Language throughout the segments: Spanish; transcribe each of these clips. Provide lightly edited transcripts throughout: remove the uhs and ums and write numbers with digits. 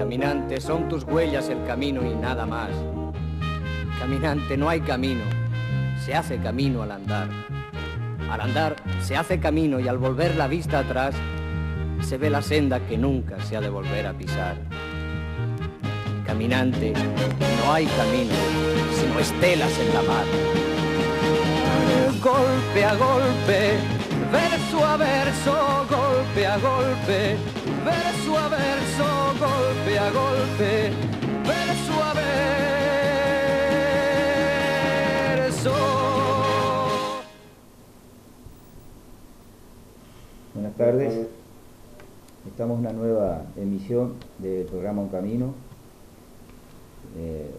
Caminante, son tus huellas el camino y nada más. Caminante, no hay camino, se hace camino al andar. Al andar se hace camino y al volver la vista atrás se ve la senda que nunca se ha de volver a pisar. Caminante, no hay camino, sino estelas en la mar. Golpe a golpe, verso a verso, golpe a golpe, verso a verso, golpe a golpe, verso a verso. Buenas tardes. Estamos en una nueva emisión del programa Un Camino.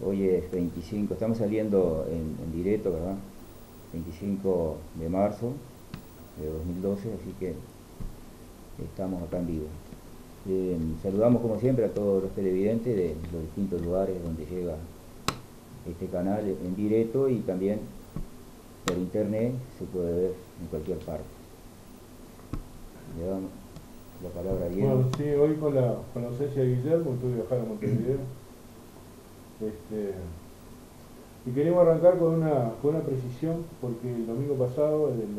Hoy es 25, estamos saliendo en directo, ¿verdad? 25 de marzo de 2012, así que estamos acá en vivo. Saludamos como siempre a todos los televidentes de los distintos lugares donde llega este canal en directo, y también por internet se puede ver en cualquier parte. Le damos la palabra a Guillermo. Bueno, sí, hoy con la ausencia de Guillermo, tuve que viajar a Montevideo. Y queremos arrancar con una precisión, porque el domingo pasado, en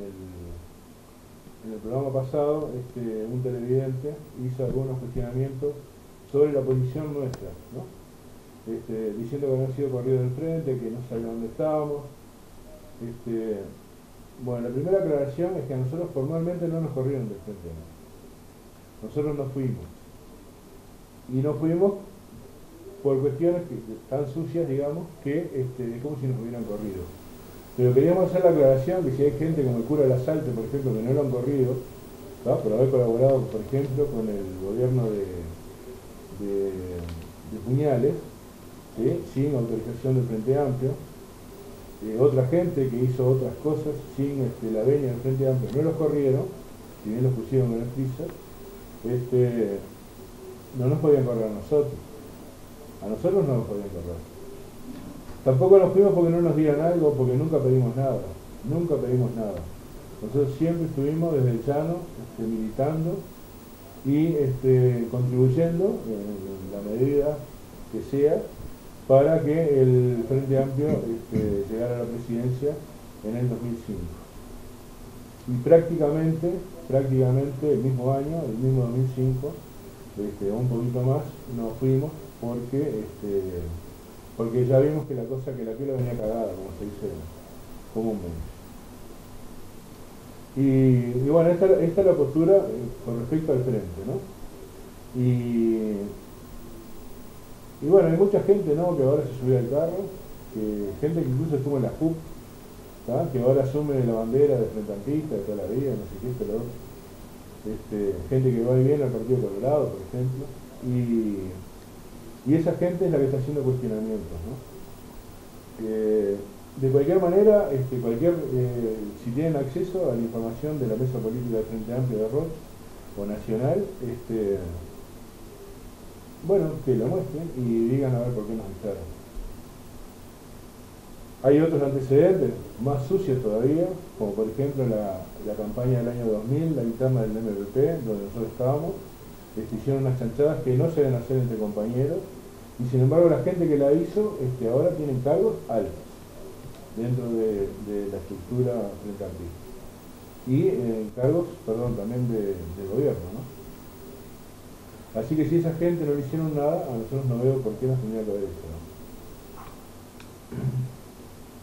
el programa pasado, un televidente hizo algunos cuestionamientos sobre la posición nuestra, ¿no? Diciendo que habían sido corridos del frente, que no sabía dónde estábamos. Bueno, la primera aclaración es que a nosotros formalmente no nos corrieron del frente, ¿no? Nosotros nos fuimos. Y nos fuimos por cuestiones tan sucias, digamos, que es como si nos hubieran corrido. Pero queríamos hacer la aclaración que si hay gente como el cura de la Salte, por ejemplo, que no lo han corrido, ¿tá? Por haber colaborado, por ejemplo, con el gobierno de Puñales, ¿sí? Sin autorización del Frente Amplio, otra gente que hizo otras cosas sin la venia del Frente Amplio, no los corrieron, si bien los pusieron en el freezer, no nos podían correr a nosotros. A nosotros no nos podían correr. Tampoco nos fuimos porque no nos dieran algo, porque nunca pedimos nada. Nunca pedimos nada. Nosotros siempre estuvimos desde el llano militando y contribuyendo en la medida que sea para que el Frente Amplio llegara a la presidencia en el 2005. Y prácticamente el mismo año, el mismo 2005, un poquito más, nos fuimos porque ya vimos que la pila venía cagada, como se dice comúnmente. Y bueno, esta es la postura con respecto al frente, ¿no? Y bueno, hay mucha gente, ¿no?, que ahora se subió al carro, gente que incluso estuvo en la CUP, ¿tá?, que ahora asume la bandera de Frente Amplista de toda la vida, no sé qué, esto, lo otro. Gente que va y viene al Partido Colorado, por ejemplo, y esa gente es la que está haciendo cuestionamientos, ¿no? De cualquier manera, si tienen acceso a la información de la Mesa Política del Frente Amplio de Roche o Nacional, bueno, que lo muestren y digan a ver por qué nos echaron. Hay otros antecedentes más sucios todavía, como por ejemplo la campaña del año 2000, la interna del MPP, donde nosotros estábamos, hicieron unas chanchadas que no se deben hacer entre compañeros, y sin embargo la gente que la hizo ahora tienen cargos altos dentro de la estructura frente amplista. Y cargos, también del gobierno, ¿no? Así que si esa gente no le hicieron nada, a nosotros no veo por qué nos tendría que haber hecho, ¿no?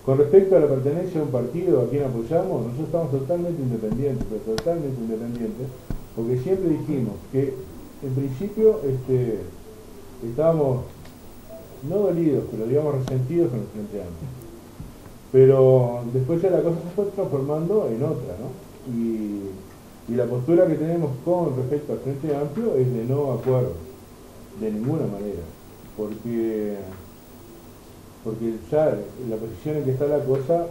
Con respecto a la pertenencia a un partido a quien apoyamos, nosotros estamos totalmente independientes, porque siempre dijimos que en principio estábamos no dolidos, pero digamos resentidos con el Frente Amplio. Pero después ya la cosa se fue transformando en otra, ¿no? Y la postura que tenemos con respecto al Frente Amplio es de no acuerdo, de ninguna manera, porque ya la posición en que está la cosa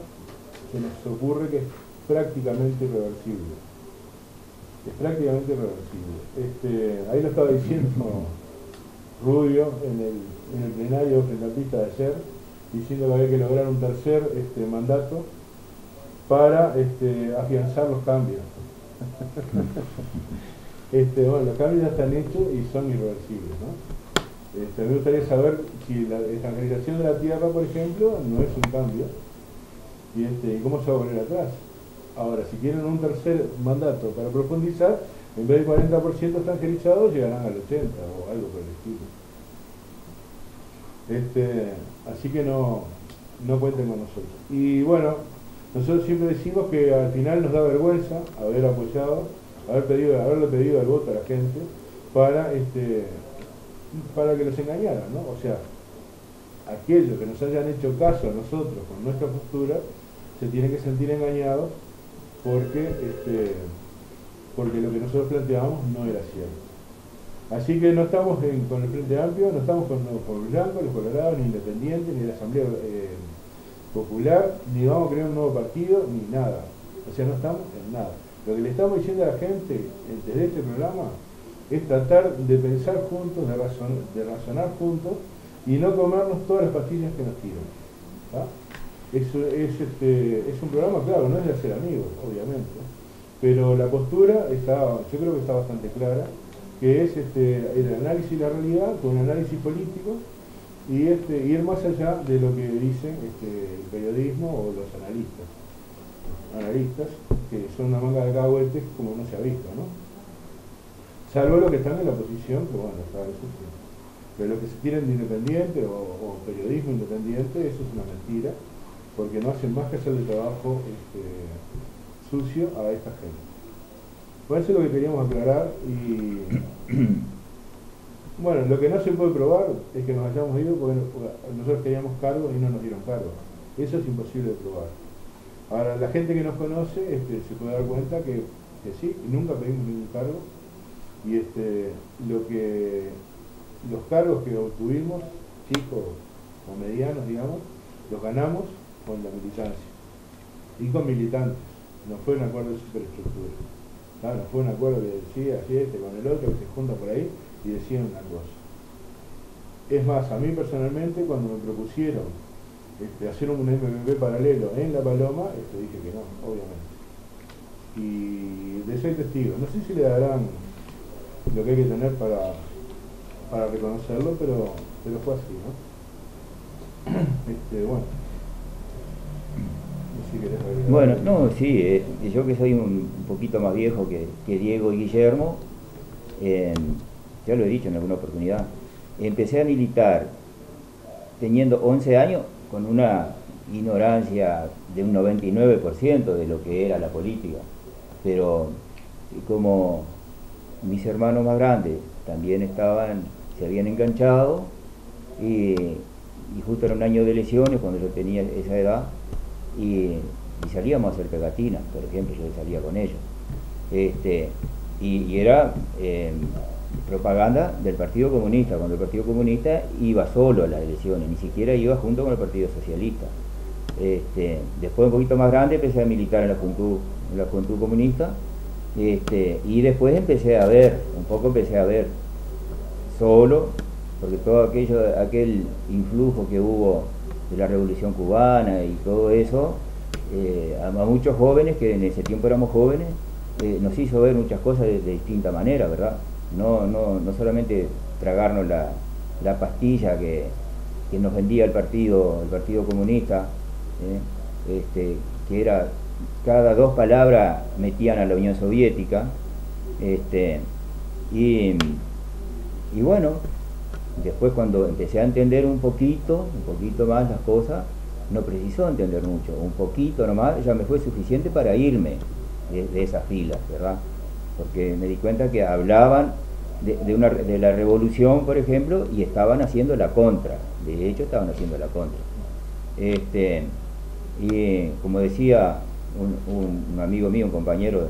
se nos ocurre que es prácticamente irreversible. Es prácticamente irreversible. Ahí lo estaba diciendo Rubio en el plenario frente amplista de ayer, diciendo que había que lograr un tercer mandato para afianzar los cambios. Bueno, los cambios ya están hechos y son irreversibles, ¿no? A mí me gustaría saber si la extranjerización de la tierra, por ejemplo, no es un cambio, y cómo se va a volver atrás. Ahora, si quieren un tercer mandato para profundizar, en vez del 40% extranjerizado, llegarán al 80% o algo por el estilo. Así que no cuenten con nosotros. Y bueno, nosotros siempre decimos que al final nos da vergüenza haber apoyado, haberle pedido el voto a la gente para que los engañaran, ¿no? O sea, aquellos que nos hayan hecho caso a nosotros con nuestra postura se tienen que sentir engañados porque lo que nosotros planteábamos no era cierto. Así que no estamos con el Frente Amplio, no estamos con los blancos, los colorados, ni independientes, ni la Asamblea Popular, ni vamos a crear un nuevo partido, ni nada. O sea, no estamos en nada. Lo que le estamos diciendo a la gente desde este programa es tratar de pensar juntos, de razonar juntos y no comernos todas las pastillas que nos tiran. ¿Tá? Es un programa, claro, no es de hacer amigos, obviamente, pero la postura yo creo que está bastante clara, que es el análisis de la realidad con un análisis político y ir más allá de lo que dicen el periodismo o los analistas, que son una manga de cacahuetes como no se ha visto, ¿no? Salvo los que están en la oposición, que bueno, está eso sí. Pero lo que se tienen de independiente o periodismo independiente, eso es una mentira, porque no hacen más que hacerle trabajo sucio a esta gente. Por eso es lo que queríamos aclarar y bueno, lo que no se puede probar es que nos hayamos ido porque nosotros queríamos cargos y no nos dieron cargos. Eso es imposible de probar. Ahora, la gente que nos conoce se puede dar cuenta que sí, nunca pedimos ningún cargo y los cargos que obtuvimos, chicos o medianos, digamos, los ganamos con la militancia y con militantes. No fue un acuerdo de superestructura. No fue un acuerdo que decía con el otro que se junta por ahí y decían una cosa. Es más, a mí personalmente cuando me propusieron hacer un MPP paralelo en La Paloma, dije que no, obviamente. Y de eso hay testigos. No sé si le darán lo que hay que tener para reconocerlo, pero fue así, ¿no? Bueno. Bueno, no, sí, yo que soy un poquito más viejo que Diego y Guillermo, ya lo he dicho en alguna oportunidad, empecé a militar teniendo 11 años con una ignorancia de un 99% de lo que era la política, pero como mis hermanos más grandes también se habían enganchado y justo era un año de elecciones cuando yo tenía esa edad, y salíamos a hacer pegatinas, por ejemplo, yo salía con ellos, y era propaganda del Partido Comunista, cuando el Partido Comunista iba solo a las elecciones, ni siquiera iba junto con el Partido Socialista. Después, un poquito más grande, empecé a militar en la Juventud Comunista, y después empecé a ver solo, porque todo aquel influjo que hubo de la Revolución Cubana y todo eso, a muchos jóvenes, que en ese tiempo éramos jóvenes, nos hizo ver muchas cosas de distinta manera, ¿verdad? No solamente tragarnos la pastilla que nos vendía el Partido Comunista, que era cada 2 palabras metían a la Unión Soviética, y bueno, después cuando empecé a entender un poquito más las cosas, no precisó entender mucho, un poquito nomás, ya me fue suficiente para irme de esas filas, ¿verdad? Porque me di cuenta que hablaban de la revolución, por ejemplo, y estaban haciendo la contra, de hecho estaban haciendo la contra. Y como decía un amigo mío, un compañero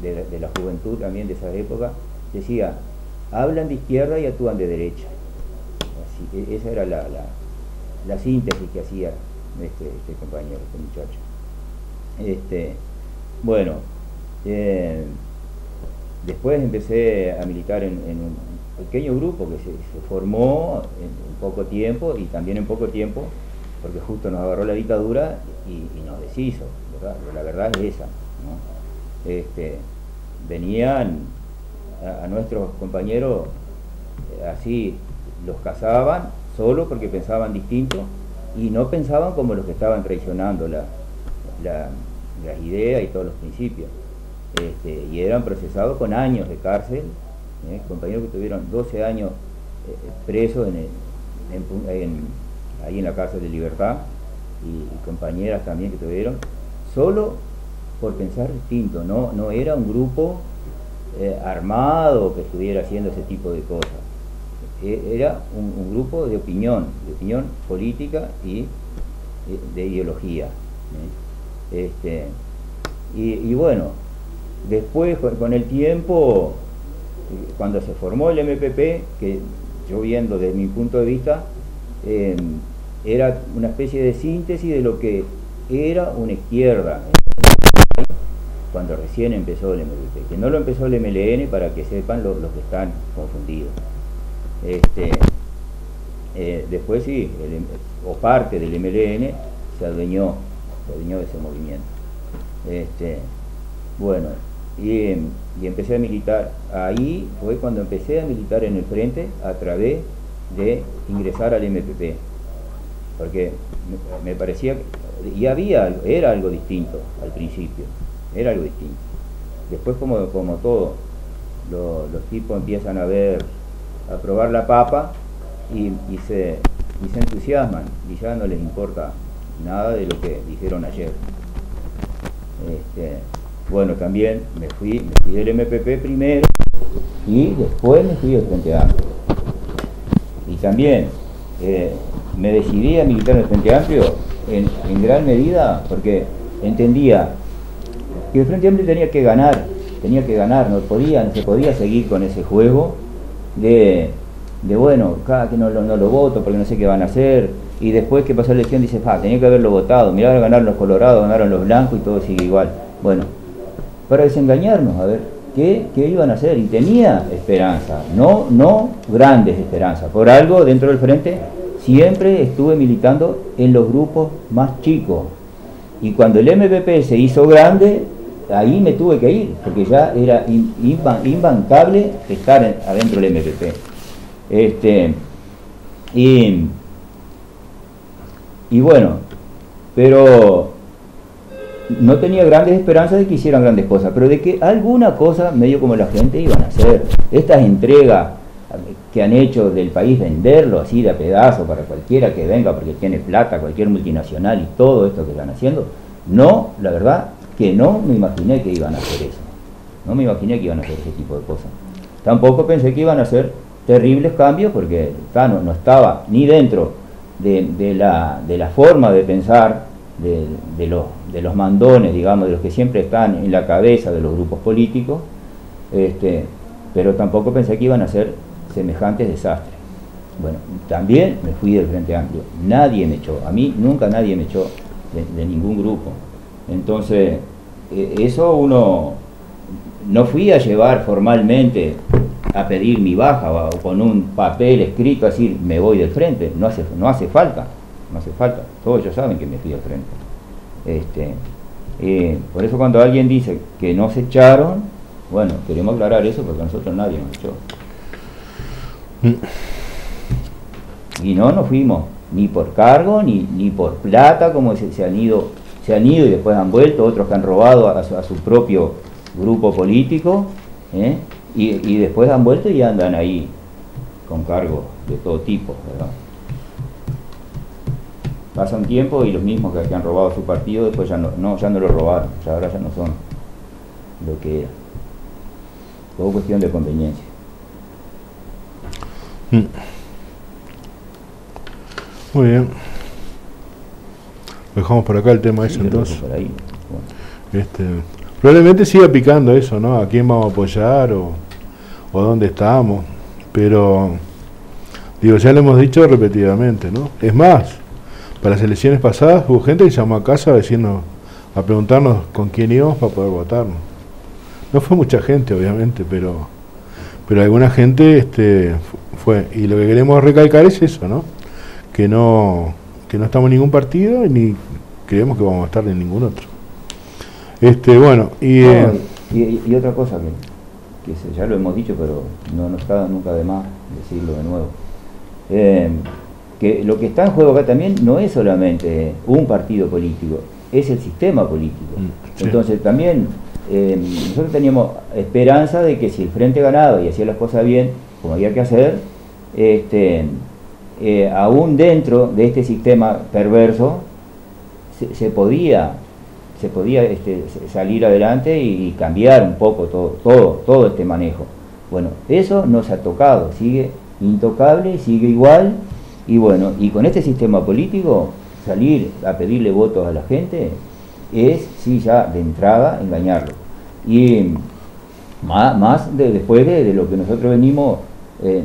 de la juventud también de esa época, decía, hablan de izquierda y actúan de derecha. Así, esa era la síntesis que hacía este compañero, este muchacho. Bueno, después empecé a militar en un pequeño grupo que se formó en poco tiempo, y también en poco tiempo, porque justo nos agarró la dictadura y nos deshizo, ¿verdad? Pero la verdad es esa, ¿no? Venían a nuestros compañeros así los cazaban solo porque pensaban distinto y no pensaban como los que estaban traicionando las ideas y todos los principios. Y eran procesados con años de cárcel, compañeros que tuvieron 12 años presos ahí en la cárcel de Libertad, y compañeras también que tuvieron, solo por pensar distinto. No era un grupo armado que estuviera haciendo ese tipo de cosas. Era un grupo de opinión política y de ideología. Y bueno, después con el tiempo, cuando se formó el MPP, que yo viendo desde mi punto de vista, era una especie de síntesis de lo que era una izquierda cuando recién empezó el MPP, que no lo empezó el MLN, para que sepan los que están confundidos. Después sí, o parte del MLN se adueñó de ese movimiento. Bueno, y empecé a militar. Ahí fue cuando empecé a militar en el frente a través de ingresar al MPP, porque me parecía, y era algo distinto al principio, era algo distinto. Después, como todo, los tipos empiezan a probar la papa y se entusiasman y ya no les importa nada de lo que dijeron ayer. Bueno, también me fui del MPP primero y después me fui del Frente Amplio. Y también me decidí a militar en el Frente Amplio en gran medida porque entendía que el Frente Amplio tenía que ganar, no se podía seguir con ese juego de bueno, cada que no lo voto porque no sé qué van a hacer, y después que pasó la elección dice, tenía que haberlo votado, mirá, ganaron los colorados, ganaron los blancos y todo sigue igual. Bueno, para desengañarnos, a ver qué iban a hacer, y tenía esperanza, no grandes esperanzas. Por algo dentro del frente siempre estuve militando en los grupos más chicos, y cuando el MPP se hizo grande, ahí me tuve que ir, porque ya era imbancable estar adentro del MPP. Y bueno, pero no tenía grandes esperanzas de que hicieran grandes cosas, pero de que alguna cosa medio como la gente iban a hacer. Estas entregas que han hecho del país, venderlo así de a pedazo para cualquiera que venga porque tiene plata, cualquier multinacional, y todo esto que están haciendo, no, la verdad que no me imaginé que iban a hacer eso, no me imaginé que iban a hacer ese tipo de cosas. Tampoco pensé que iban a hacer terribles cambios, porque no estaba ni dentro de la forma de pensar de los mandones, digamos, de los que siempre están en la cabeza de los grupos políticos, pero tampoco pensé que iban a hacer semejantes desastres. Bueno, también me fui del Frente Amplio, nadie me echó, a mí nunca nadie me echó de ningún grupo. Entonces, eso uno, no fui a llevar formalmente a pedir mi baja o con un papel escrito a decir me voy del frente, no hace falta, todos ellos saben que me fui del frente. Por eso cuando alguien dice que no se echaron, bueno, queremos aclarar eso porque a nosotros nadie nos echó. Y no fuimos ni por cargo ni por plata, como se han ido y después han vuelto otros que han robado a su propio grupo político, y después han vuelto y andan ahí con cargos de todo tipo, ¿verdad? Pasa un tiempo y los mismos que han robado su partido después ya no lo robaron, ahora ya no son lo que era. Todo cuestión de conveniencia. Muy bien. Dejamos por acá el tema ese, entonces. Por ahí. Bueno. Probablemente siga picando eso, ¿no? ¿A quién vamos a apoyar o dónde estamos? Pero, digo, ya lo hemos dicho repetidamente, ¿no? Es más, para las elecciones pasadas hubo gente que llamó a casa a preguntarnos con quién íbamos para poder votarnos. No fue mucha gente, obviamente, pero alguna gente fue. Y lo que queremos recalcar es eso, ¿no? Que no estamos en ningún partido ni creemos que vamos a estar en ningún otro. Bueno, y otra cosa que ya lo hemos dicho, pero no está nunca de más decirlo de nuevo. que lo que está en juego acá también no es solamente un partido político, es el sistema político. Sí. Entonces también nosotros teníamos esperanza de que si el Frente ganaba y hacía las cosas bien, como había que hacer, aún dentro de este sistema perverso se podía salir adelante y cambiar un poco todo este manejo. Bueno, eso no se ha tocado, sigue intocable, sigue igual, y bueno, y con este sistema político salir a pedirle votos a la gente es, sí, ya de entrada engañarlo. Y después de lo que nosotros venimos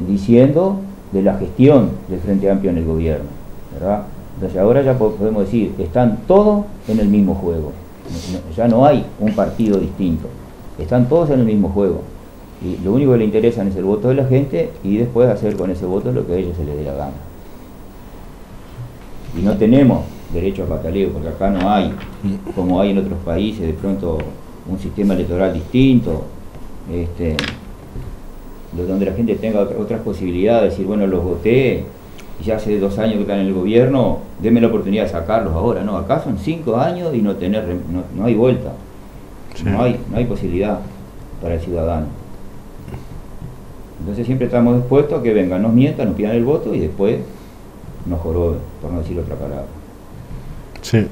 diciendo de la gestión del Frente Amplio en el gobierno, ¿verdad? Entonces ahora ya podemos decir, están todos en el mismo juego, ya no hay un partido distinto, están todos en el mismo juego, y lo único que le interesa es el voto de la gente y después hacer con ese voto lo que a ellos se les dé la gana. Y no tenemos derecho a pataleo, porque acá no hay, como hay en otros países, de pronto un sistema electoral distinto, donde la gente tenga otras posibilidades, de decir, bueno, los voté y ya hace 2 años que están en el gobierno, denme la oportunidad de sacarlos ahora. No, acá son 5 años y no hay vuelta, sí. no hay posibilidad para el ciudadano. Entonces siempre estamos dispuestos a que vengan, nos mientan, nos pidan el voto y después nos joroben, por no decir otra palabra. Sí.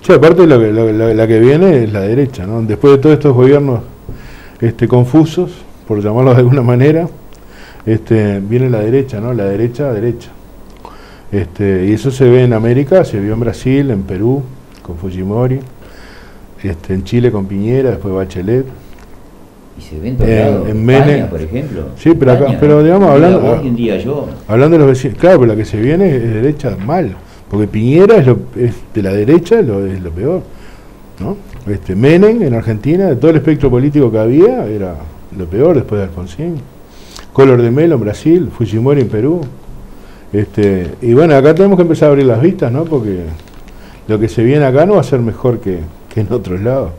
Sí, aparte la que viene es la derecha, ¿no? Después de todos estos gobiernos confusos, por llamarlos de alguna manera, viene la derecha, ¿no? La derecha. Y eso se ve en América, se vio en Brasil, en Perú, con Fujimori, en Chile con Piñera, después Bachelet. Y se ve en todos lados, en España, por ejemplo. Sí, pero acá, pero digamos, hablando de los vecinos, claro, pero la que se viene es de derecha mal, porque Piñera es de la derecha es lo peor, ¿no? Menem en Argentina, de todo el espectro político que había, era lo peor después de Alfonsín. Collor de Mello en Brasil, Fujimori en Perú. Y bueno, acá tenemos que empezar a abrir las vistas, ¿no? Porque lo que se viene acá no va a ser mejor que en otros lados.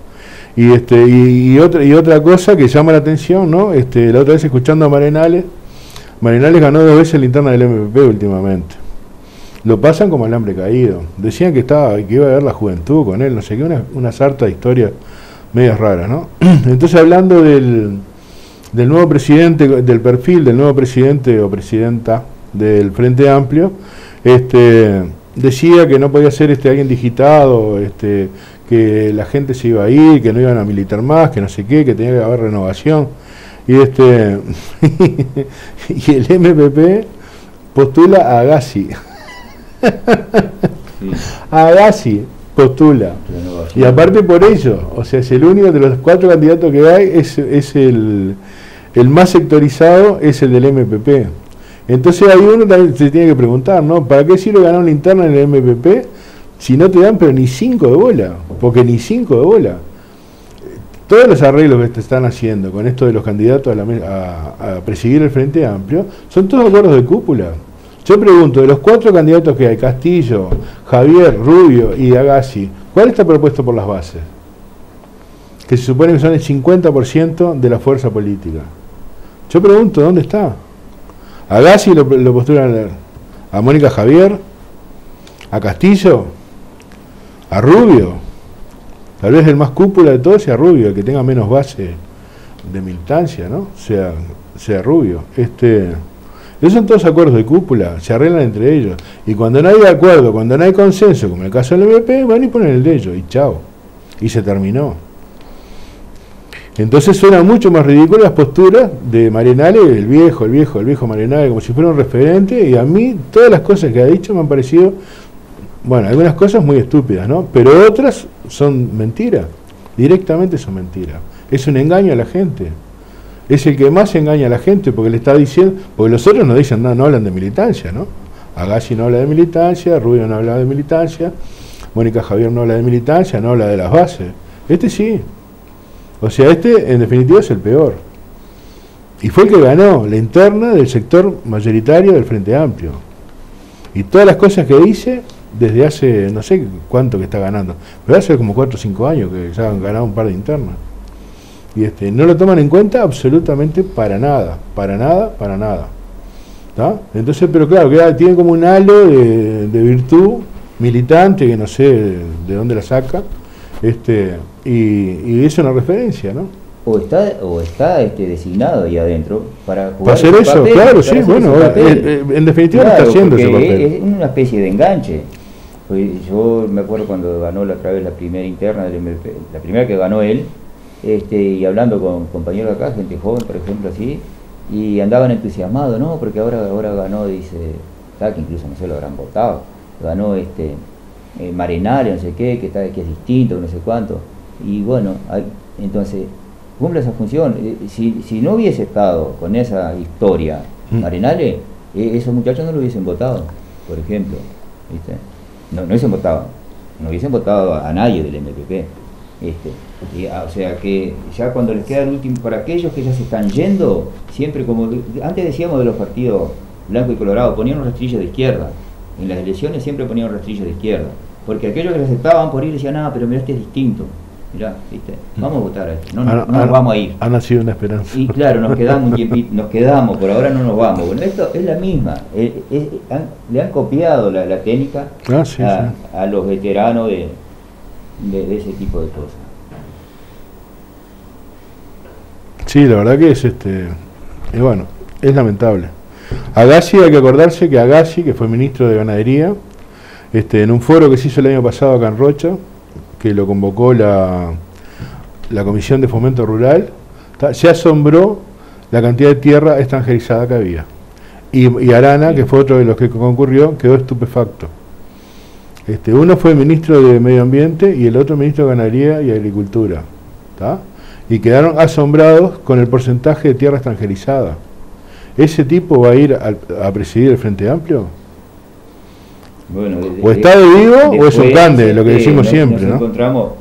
Y otra cosa que llama la atención, ¿no? La otra vez escuchando a Marenales ganó 2 veces la interna del MPP últimamente. Lo pasan como alambre caído. Decían que iba a haber la juventud con él, no sé qué, una sarta de historias medias raras, ¿no? Entonces, hablando del nuevo presidente, del perfil del nuevo presidente o presidenta del Frente Amplio, decía que no podía ser alguien digitado, que la gente se iba a ir, que no iban a militar más, que no sé qué, que tenía que haber renovación. Y y el MPP postula a Agassi. Sí. Agassi postula. Renovación. Y aparte por ello, o sea, es el único de los 4 candidatos que hay, es el más sectorizado, es el del MPP. Entonces ahí uno también se tiene que preguntar, ¿no? ¿Para qué sirve ganar una interna en el MPP si no te dan pero ni 5 de bola? Porque ni 5 de bola. Todos los arreglos que te están haciendo con esto de los candidatos a presidir el Frente Amplio son todos acuerdos de cúpula. Yo pregunto, de los 4 candidatos que hay, Castillo, Javier, Rubio y Agassi, ¿cuál está propuesto por las bases? Que se supone que son el 50% de la fuerza política. Yo pregunto, ¿dónde está? Agassi lo postulan a Mónica Javier, a Castillo, a Rubio, tal vez el más cúpula de todos sea Rubio, el que tenga menos base de militancia, ¿no? Sea Rubio. Esos son todos acuerdos de cúpula, se arreglan entre ellos. Y cuando no hay acuerdo, cuando no hay consenso, como en el caso del MP, van y ponen el de ellos, y chao. Y se terminó. Entonces suenan mucho más ridículas las posturas de Marenales, el viejo Marenales, como si fuera un referente, y a mí todas las cosas que ha dicho me han parecido, bueno, algunas cosas muy estúpidas, ¿no? Pero otras son mentiras, directamente son mentiras. Es un engaño a la gente. Es el que más engaña a la gente, porque le está diciendo, porque los otros no dicen nada, no hablan de militancia, ¿no? Agassi no habla de militancia, Rubio no habla de militancia, Mónica Javier no habla de militancia, no habla de las bases. Sí. O sea, en definitiva es el peor. Y fue el que ganó la interna del sector mayoritario del Frente Amplio. Y todas las cosas que dice, desde hace, no sé cuánto que está ganando, pero hace como 4 o 5 años que ya han ganado un par de internas. Y no lo toman en cuenta absolutamente para nada. ¿tá? Entonces, pero claro, tiene como un halo de virtud militante, que no sé de dónde la saca, y es una referencia, ¿no? O está designado ahí adentro para jugar. Para hacer eso, papel, claro, sí, bueno, en definitiva claro, está haciendo ese papel. Es una especie de enganche. Pues yo me acuerdo cuando ganó la otra vez la primera interna del MP, la primera que ganó él, y hablando con compañeros de acá, gente joven, por ejemplo, así, y andaban entusiasmados, ¿no? Porque ahora ganó, dice, que incluso no sé, lo habrán votado, ganó Marenale, no sé qué, que es distinto, no sé cuánto, y bueno, entonces cumple esa función. Si no hubiese estado con esa historia Marenale, esos muchachos no lo hubiesen votado, por ejemplo, ¿viste? No hubiesen votado a nadie del MPP. O sea que ya cuando les queda el último, para aquellos que ya se están yendo, siempre como antes decíamos de los partidos blanco y colorado, ponían un rastrillo de izquierda. En las elecciones siempre ponían un rastrillo de izquierda, porque aquellos que les estaban por ir decían, pero mirá, este es distinto, mirá, ¿viste? Vamos a votar a este, no nos vamos a ir. Ha nacido una esperanza. Y claro, nos quedamos un tiempito, por ahora no nos vamos. Bueno, esto es la misma, le han copiado la técnica a los veteranos de ese tipo de cosas. Sí, la verdad que es bueno, es lamentable. Agassi, hay que acordarse que Agassi, que fue ministro de Ganadería, en un foro que se hizo el año pasado acá en Rocha, que lo convocó la Comisión de Fomento Rural, se asombró la cantidad de tierra extranjerizada que había. Y Arana, que fue otro de los que concurrió, quedó estupefacto. Uno fue ministro de Medio Ambiente y el otro ministro de Ganadería y Agricultura, ¿tá? Y quedaron asombrados con el porcentaje de tierra extranjerizada. ¿Ese tipo va a ir a presidir el Frente Amplio? Bueno, o está de vivo o es un grande, lo que decimos siempre, ¿no? Encontramos,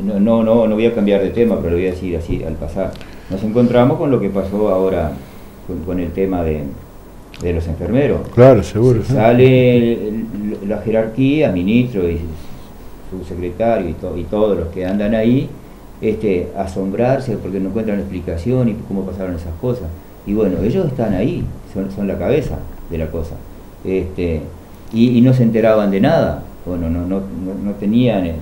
no voy a cambiar de tema, pero lo voy a decir así al pasar. Nos encontramos con lo que pasó ahora con el tema de los enfermeros. Claro, seguro. Sale la jerarquía, ministro y su secretario y todos los que andan ahí, asombrarse porque no encuentran explicación y cómo pasaron esas cosas. Y bueno, ellos están ahí, son la cabeza de la cosa. Y no se enteraban de nada. Bueno, no tenían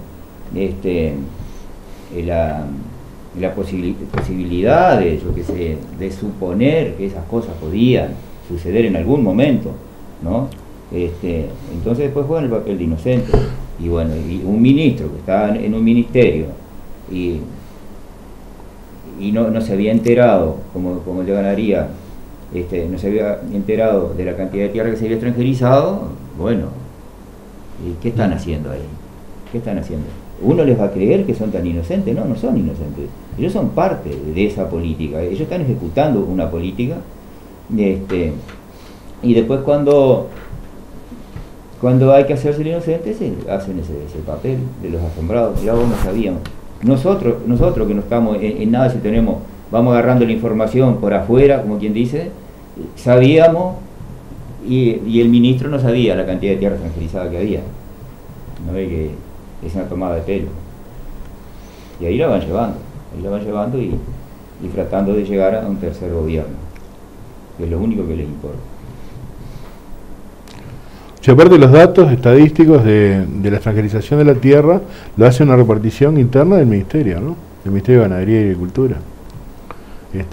la posibilidad de, yo qué sé, de suponer que esas cosas podían suceder en algún momento, ¿no? Entonces después juegan el papel de inocente. Y bueno, y un ministro que está en un ministerio y no se había enterado, como le ganaría, no se había enterado de la cantidad de tierra que se había extranjerizado. Bueno, ¿qué están haciendo ahí? ¿Qué están haciendo? ¿Uno les va a creer que son tan inocentes? No, no son inocentes. Ellos son parte de esa política. Ellos están ejecutando una política. Y después cuando hay que hacerse el inocente, se hacen ese papel de los asombrados. Ya vos no sabíamos. Nosotros que no estamos en nada, si vamos agarrando la información por afuera, como quien dice, sabíamos, y el ministro no sabía la cantidad de tierra extranjerizada que había. No ve que es una tomada de pelo. Y ahí la van llevando y tratando de llegar a un tercer gobierno, que es lo único que les importa. Si aparte los datos estadísticos de la extranjerización de la tierra lo hace una repartición interna del Ministerio, ¿no? Del Ministerio de Ganadería y Agricultura.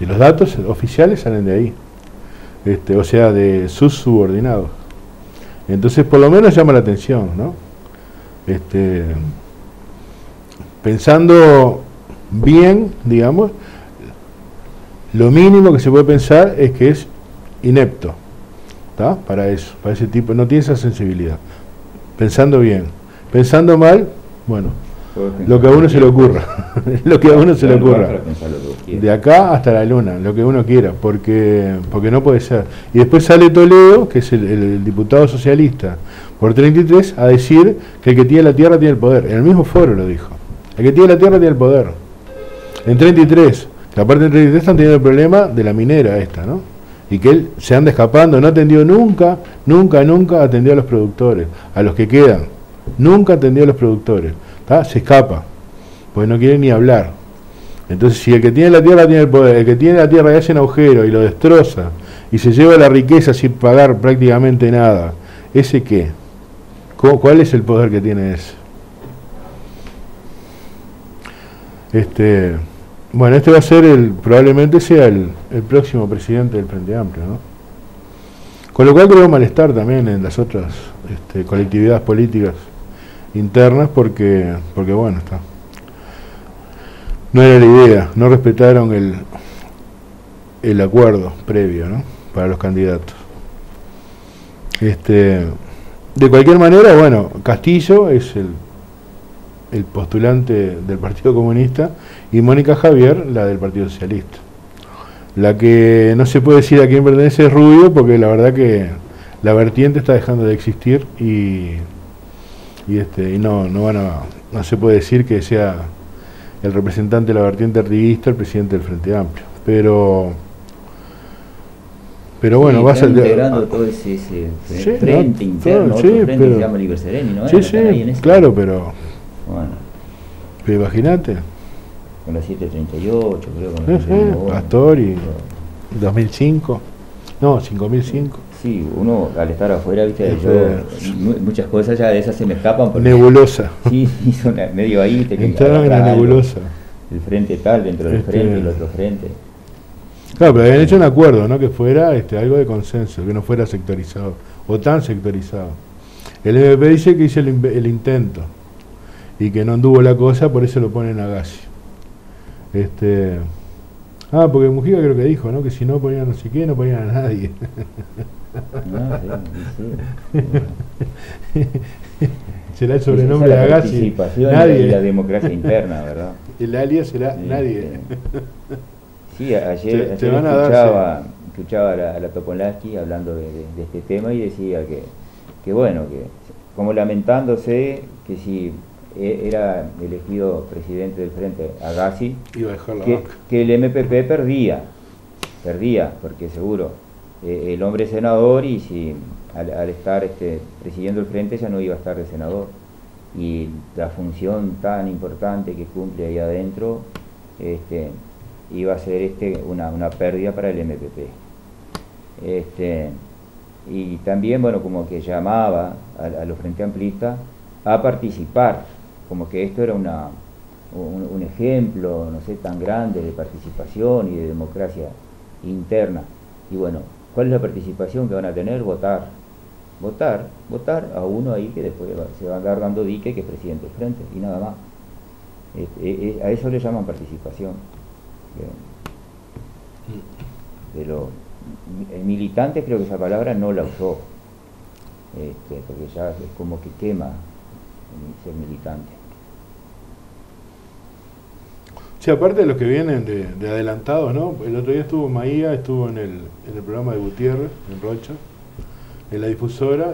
Los datos oficiales salen de ahí, o sea, de sus subordinados. Entonces, por lo menos llama la atención, ¿no? Pensando bien, digamos, lo mínimo que se puede pensar es que es inepto, ¿tá? Para eso, para ese tipo, no tiene esa sensibilidad. Pensando bien. Pensando mal, bueno, lo que a uno se le ocurra. Lo que a uno se le ocurra. De acá hasta la luna, lo que uno quiera, porque no puede ser. Y después sale Toledo, que es el diputado socialista, por 33, a decir que el que tiene la tierra tiene el poder. En el mismo foro lo dijo. El que tiene la tierra tiene el poder. En 33, que aparte en 33 están teniendo el problema de la minera esta, ¿no? Y que él se anda escapando, no atendió nunca atendió a los productores, a los que quedan. Nunca atendió a los productores. ¿Tá? Se escapa, pues no quiere ni hablar. Entonces, si el que tiene la tierra tiene el poder, el que tiene la tierra y hace un agujero y lo destroza y se lleva la riqueza sin pagar prácticamente nada, ¿ese qué? ¿Cuál es el poder que tiene ese? Bueno, este va a ser probablemente sea el próximo presidente del Frente Amplio, ¿no? Con lo cual creo malestar también en las otras colectividades políticas internas porque bueno, no era la idea, no respetaron el acuerdo previo, ¿no? Para los candidatos. De cualquier manera, bueno, Castillo es el postulante del Partido Comunista y Mónica Javier la del Partido Socialista. La que no se puede decir a quién pertenece es Rubio, porque la verdad que la vertiente está dejando de existir y no se puede decir que sea el representante de la vertiente arribista el presidente del Frente Amplio. Pero bueno, sí, va a ser integrando todo ese frente interno, otro frente que se llama Liber Sereni, ¿no? Sí, claro, pero imagínate. Con la 738, creo. Con Pastor y 2005. No, 5005. Sí, uno al estar afuera, viste, muchas cosas ya de esas se me escapan. Nebulosa. Sí, son medio ahí. Entraron en la nebulosa. El frente tal, dentro del frente, el otro frente. Claro, pero habían hecho un acuerdo, ¿no? Que fuera algo de consenso, que no fuera sectorizado, o tan sectorizado. El MP dice que hizo el intento, y que no anduvo la cosa, por eso lo ponen a Gassi. Porque Mujica creo que dijo, ¿no? Que si no ponían no sé qué, no ponían a nadie. Será el sobrenombre de Agassi. Nadie. Y la democracia interna, ¿verdad? El alias será nadie. Sí, ayer escuchaba a la Topolansky hablando de este tema y decía que bueno, que como lamentándose que si era elegido presidente del Frente Agassi, que el MPP perdía, porque seguro el hombre es senador y si al estar presidiendo el Frente ya no iba a estar de senador, y la función tan importante que cumple ahí adentro iba a ser una pérdida para el MPP. Y también, bueno, como que llamaba a los Frente Amplistas a participar, como que esto era un ejemplo, no sé, tan grande de participación y de democracia interna. Y bueno, ¿cuál es la participación que van a tener? Votar a uno ahí que después se va a andar dando dique, que es presidente del Frente, y nada más. A eso le llaman participación. Pero el militante, creo que esa palabra no la usó, porque ya es como que quema ser militante. Sí, aparte de los que vienen de adelantados, ¿no? El otro día estuvo Maía, estuvo en el programa de Gutiérrez, en Rocha, en la difusora,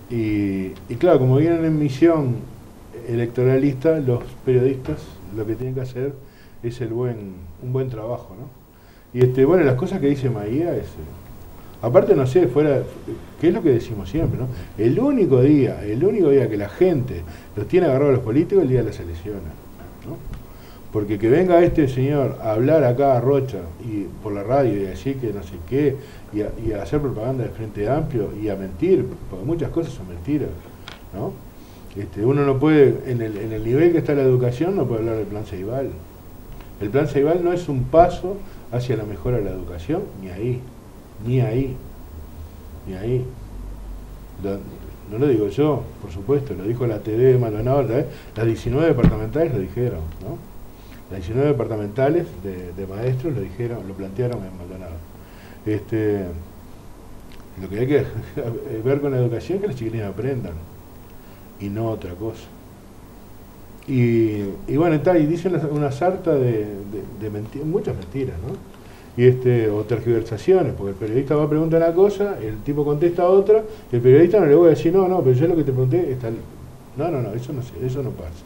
y claro, como vienen en misión electoralista, los periodistas lo que tienen que hacer es un buen trabajo, ¿no? Y bueno, las cosas que dice Maía es... aparte, no sé, ¿qué es lo que decimos siempre, no? El único día que la gente los tiene agarrados a los políticos es el día de las elecciones, ¿no? Porque que venga este señor a hablar acá a Rocha y por la radio y a decir que no sé qué, y a hacer propaganda del Frente Amplio y a mentir, porque muchas cosas son mentiras, ¿no? Uno no puede, en el nivel que está la educación, no puede hablar del Plan Ceibal. El Plan Ceibal no es un paso hacia la mejora de la educación, ni ahí. No lo digo yo, por supuesto, lo dijo la TD de Maldonado, las 19 departamentales lo dijeron, ¿no? Las 19 departamentales de maestros lo plantearon en Maldonado. Lo que hay que ver con la educación es que los chiquilines aprendan, y no otra cosa. Y bueno, y dicen una sarta de muchas mentiras, ¿no? O tergiversaciones, porque el periodista va a preguntar una cosa, el tipo contesta otra, y el periodista no le voy a decir, no, pero yo lo que te pregunté está... No, eso no pasa.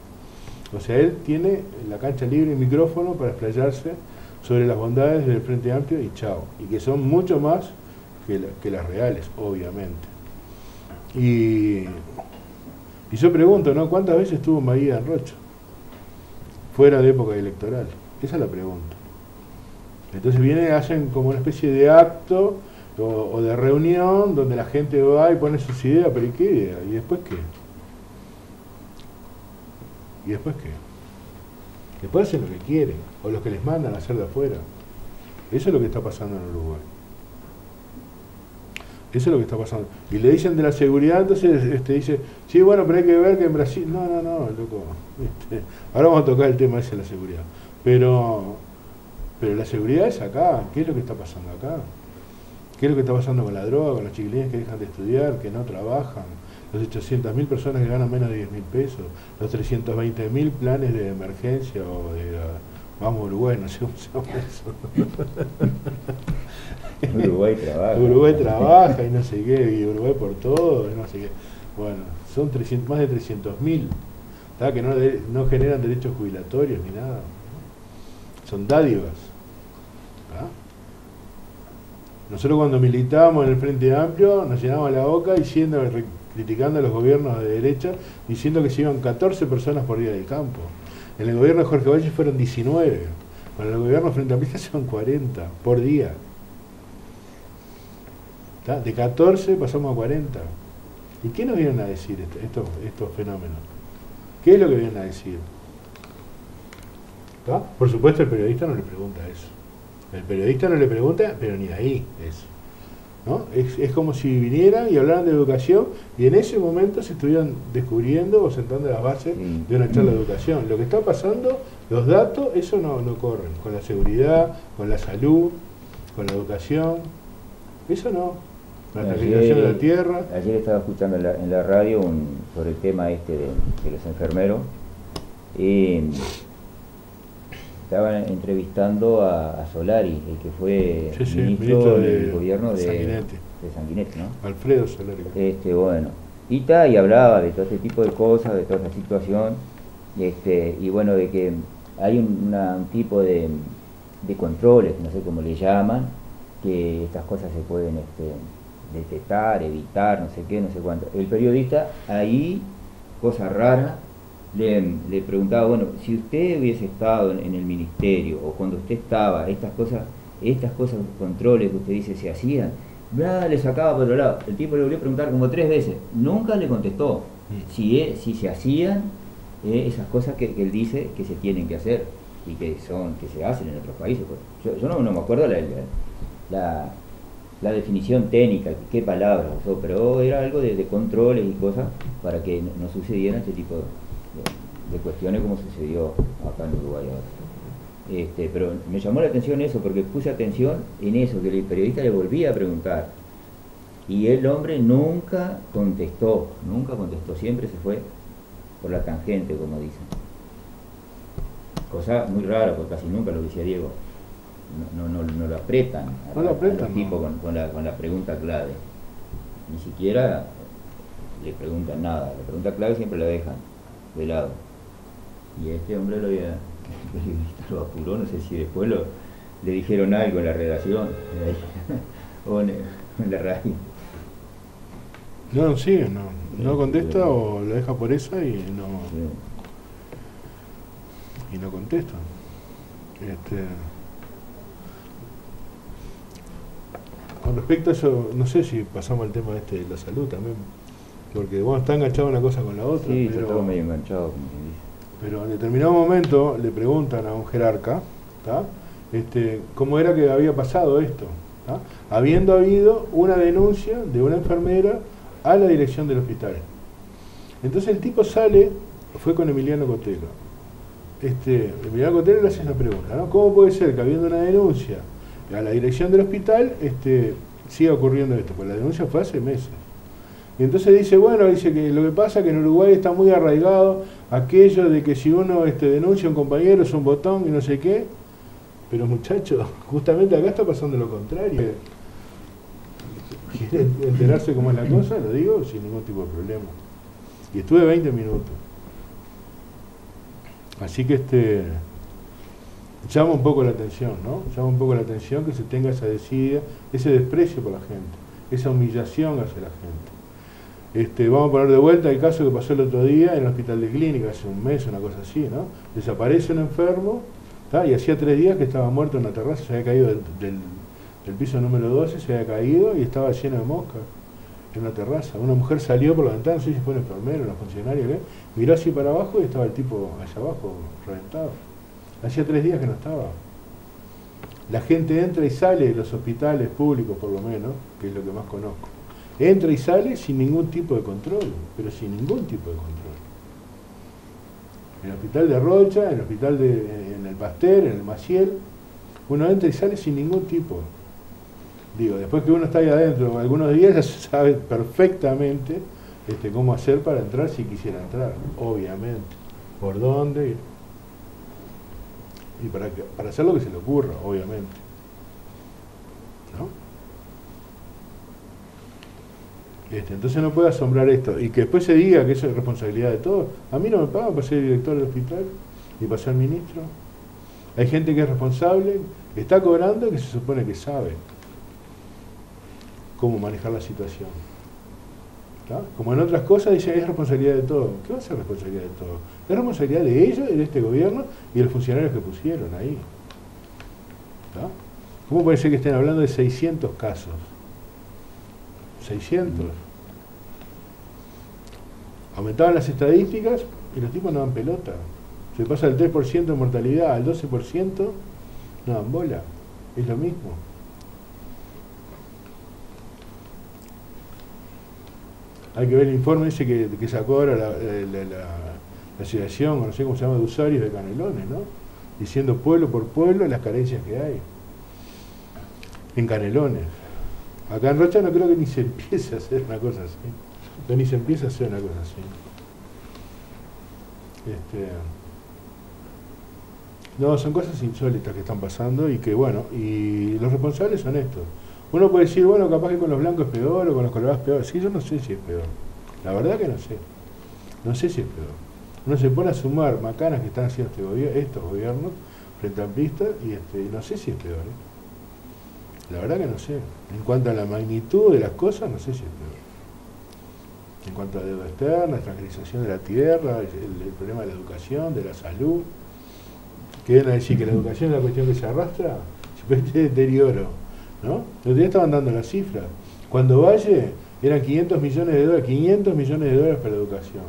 O sea, él tiene la cancha libre y micrófono para explayarse sobre las bondades del Frente Amplio y chao, y que son mucho más que las reales, obviamente. Y yo pregunto, ¿no? ¿Cuántas veces estuvo Maía en Rocha? Fuera de época electoral. Esa es la pregunta. Entonces hacen como una especie de acto o de reunión donde la gente va y pone sus ideas, pero ¿y qué idea? ¿Y después qué? ¿Y después qué? Después hacen lo que quieren, o lo que les mandan a hacer de afuera. Eso es lo que está pasando en Uruguay. Eso es lo que está pasando. Y le dicen de la seguridad, entonces dice, sí, bueno, pero hay que ver que en Brasil... No, loco. Ahora vamos a tocar el tema ese de la seguridad. Pero la seguridad es acá. ¿Qué es lo que está pasando acá? ¿Qué es lo que está pasando con la droga, con los chiquilines que dejan de estudiar, que no trabajan? Los 800.000 personas que ganan menos de 10.000 pesos, los 320.000 planes de emergencia o de... Vamos, Uruguay, no sé cómo se llama eso. Uruguay trabaja. Uruguay trabaja y no sé qué, y Uruguay por todo, y no sé qué. Bueno, son más de 300.000, que no generan derechos jubilatorios ni nada. Son dádivas. ¿Tá? Nosotros cuando militábamos en el Frente Amplio nos llenábamos la boca criticando a los gobiernos de derecha, diciendo que se iban 14 personas por día del campo. En el gobierno de Jorge Valle fueron 19. Con el gobierno Frente Amplista son 40 por día. ¿Tá? De 14 pasamos a 40. ¿Y qué nos vienen a decir estos fenómenos? ¿Qué es lo que vienen a decir? ¿Tá? Por supuesto el periodista no le pregunta eso. El periodista no le pregunta, pero ni ahí eso. ¿No? Es como si vinieran y hablaran de educación y en ese momento se estuvieran descubriendo o sentando las bases de una charla de educación. Lo que está pasando, los datos, eso no corren. Con la seguridad, con la salud, con la educación, eso no. La tranquilización de la tierra. Ayer estaba escuchando en la radio sobre el tema de los enfermeros. Estaban entrevistando a Solari, el que fue ministro del gobierno de Sanguinetti, ¿no? Alfredo Solari. Bueno, y hablaba de todo este tipo de cosas, de toda esta situación, y bueno, de que hay un tipo de controles, no sé cómo le llaman, que estas cosas se pueden detectar, evitar, no sé qué, no sé cuánto. El periodista ahí, cosa rara, le preguntaba, bueno, si usted hubiese estado en el ministerio o cuando usted estaba, estas cosas, controles que usted dice se hacían, le sacaba por otro lado. El tipo le volvió a preguntar como 3 veces, nunca le contestó si se hacían esas cosas que él dice que se tienen que hacer y que se hacen en otros países. Yo no me acuerdo la definición técnica, qué palabras usó, pero era algo de controles y cosas para que no sucedieran este tipo de cuestiones como sucedió acá en Uruguay ahora. Pero me llamó la atención eso, porque puse atención en eso, que el periodista le volvía a preguntar y el hombre nunca contestó, siempre se fue por la tangente, como dicen. Cosa muy rara, porque casi nunca lo decía Diego. No lo apretan, al tipo con la pregunta clave. Ni siquiera le preguntan nada, la pregunta clave siempre la dejan de lado. Y este hombre el periodista lo apuró, no sé si después le dijeron algo en la redacción o en la radio. No, sigue, no contesta o lo deja por esa y no contesta. Con respecto a eso, no sé si pasamos al tema de la salud también, porque está enganchado una cosa con la otra. Sí, pero está medio enganchado, como se dice. Pero en determinado momento le preguntan a un jerarca, cómo era que había pasado esto, habiendo habido una denuncia de una enfermera a la dirección del hospital. Entonces el tipo fue con Emiliano Cotelo. Emiliano Cotelo le hace esa pregunta, ¿no? ¿Cómo puede ser que habiendo una denuncia a la dirección del hospital siga ocurriendo esto? Pues la denuncia fue hace meses. Y entonces dice que lo que pasa es que en Uruguay está muy arraigado aquello de que si uno denuncia a un compañero es un botón y no sé qué. Pero muchachos, justamente acá está pasando lo contrario. ¿Quieren enterarse cómo es la cosa? Lo digo sin ningún tipo de problema. Y estuve 20 minutos. Así que llama un poco la atención, ¿no? Llama un poco la atención que se tenga esa desidia, ese desprecio por la gente, esa humillación hacia la gente. Vamos a poner de vuelta el caso que pasó el otro día en el hospital de clínica, hace un mes, una cosa así, ¿no? Desaparece un enfermo, ¿Tá? Y hacía 3 días que estaba muerto en la terraza, se había caído del piso número 12, se había caído y estaba lleno de moscas en la terraza. Una mujer salió por la ventana, no sé si fue un enfermero, una funcionaria, ¿qué? Miró así para abajo y estaba el tipo allá abajo, reventado. Hacía 3 días que no estaba. La gente entra y sale de los hospitales públicos, por lo menos, que es lo que más conozco. Entra y sale sin ningún tipo de control, pero sin ningún tipo de control. En el hospital de Rocha, en el hospital en el Pasteur, en el Maciel, uno entra y sale sin ningún tipo. Digo, después que uno está ahí adentro algunos días, ya se sabe perfectamente cómo hacer para entrar si quisiera entrar, obviamente. Por dónde y para hacer lo que se le ocurra, obviamente. ¿No? Entonces no puede asombrar esto. Y que después se diga que eso es responsabilidad de todos. A mí no me pagan para ser director del hospital ni para ser ministro. Hay gente que es responsable, que está cobrando y que se supone que sabe cómo manejar la situación. ¿Tá? Como en otras cosas dicen, es responsabilidad de todos. ¿Qué va a ser responsabilidad de todos? Es responsabilidad de ellos, de este gobierno y de los funcionarios que pusieron ahí. ¿Tá? ¿Cómo puede ser que estén hablando de 600 casos? 600. Aumentaban las estadísticas y los tipos no dan pelota. Se pasa del 3% de mortalidad al 12%, no dan bola. Es lo mismo. Hay que ver el informe ese que sacó ahora la asociación, no sé cómo se llama, de usuarios de Canelones, ¿no? Diciendo pueblo por pueblo las carencias que hay en Canelones. Acá en Rocha no creo que ni se empiece a hacer una cosa así. No, ni se empieza a hacer una cosa así. No, son cosas insólitas que están pasando y que, bueno, y los responsables son estos. Uno puede decir, bueno, capaz que con los blancos es peor o con los colorados es peor. Sí, yo no sé si es peor. La verdad que no sé. No sé si es peor. Uno se pone a sumar macanas que están haciendo estos gobiernos frente a amplistas y no sé si es peor. La verdad que no sé. En cuanto a la magnitud de las cosas, no sé si es peor. En cuanto a deuda externa, extranjerización de la tierra, el problema de la educación, de la salud. ¿Qué vienen a decir? Que la educación es la cuestión que se arrastra. Se puede deterioro, ¿no? Los otro día estaban dando las cifras. Cuando Valle eran 500 millones de dólares, 500 millones de dólares para la educación.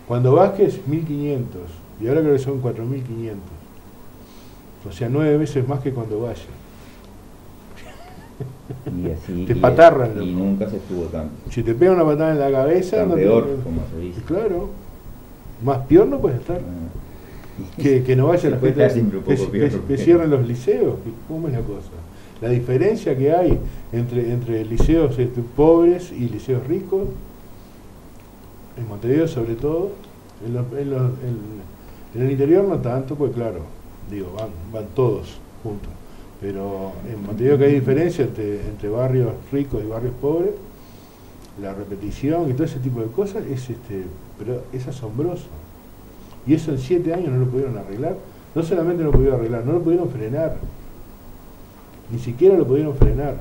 Cuando Vázquez, 1.500. Y ahora creo que son 4.500. O sea, 9 veces más que cuando Valle. Y así, te patarran. Y nunca se estuvo tanto. Si te pega una patada en la cabeza... No peor, como se dice. Claro. Más peor no puede estar. Que no vaya la gente, que cierren los liceos. ¿Cómo es la cosa? La diferencia que hay entre liceos pobres y liceos ricos, en Montevideo sobre todo, en el interior no tanto, pues claro, digo, van todos juntos. Pero en Montevideo que hay diferencia entre barrios ricos y barrios pobres, la repetición y todo ese tipo de cosas pero es asombroso. Y eso en 7 años no lo pudieron arreglar. No solamente no lo pudieron arreglar, no lo pudieron frenar. Ni siquiera lo pudieron frenar.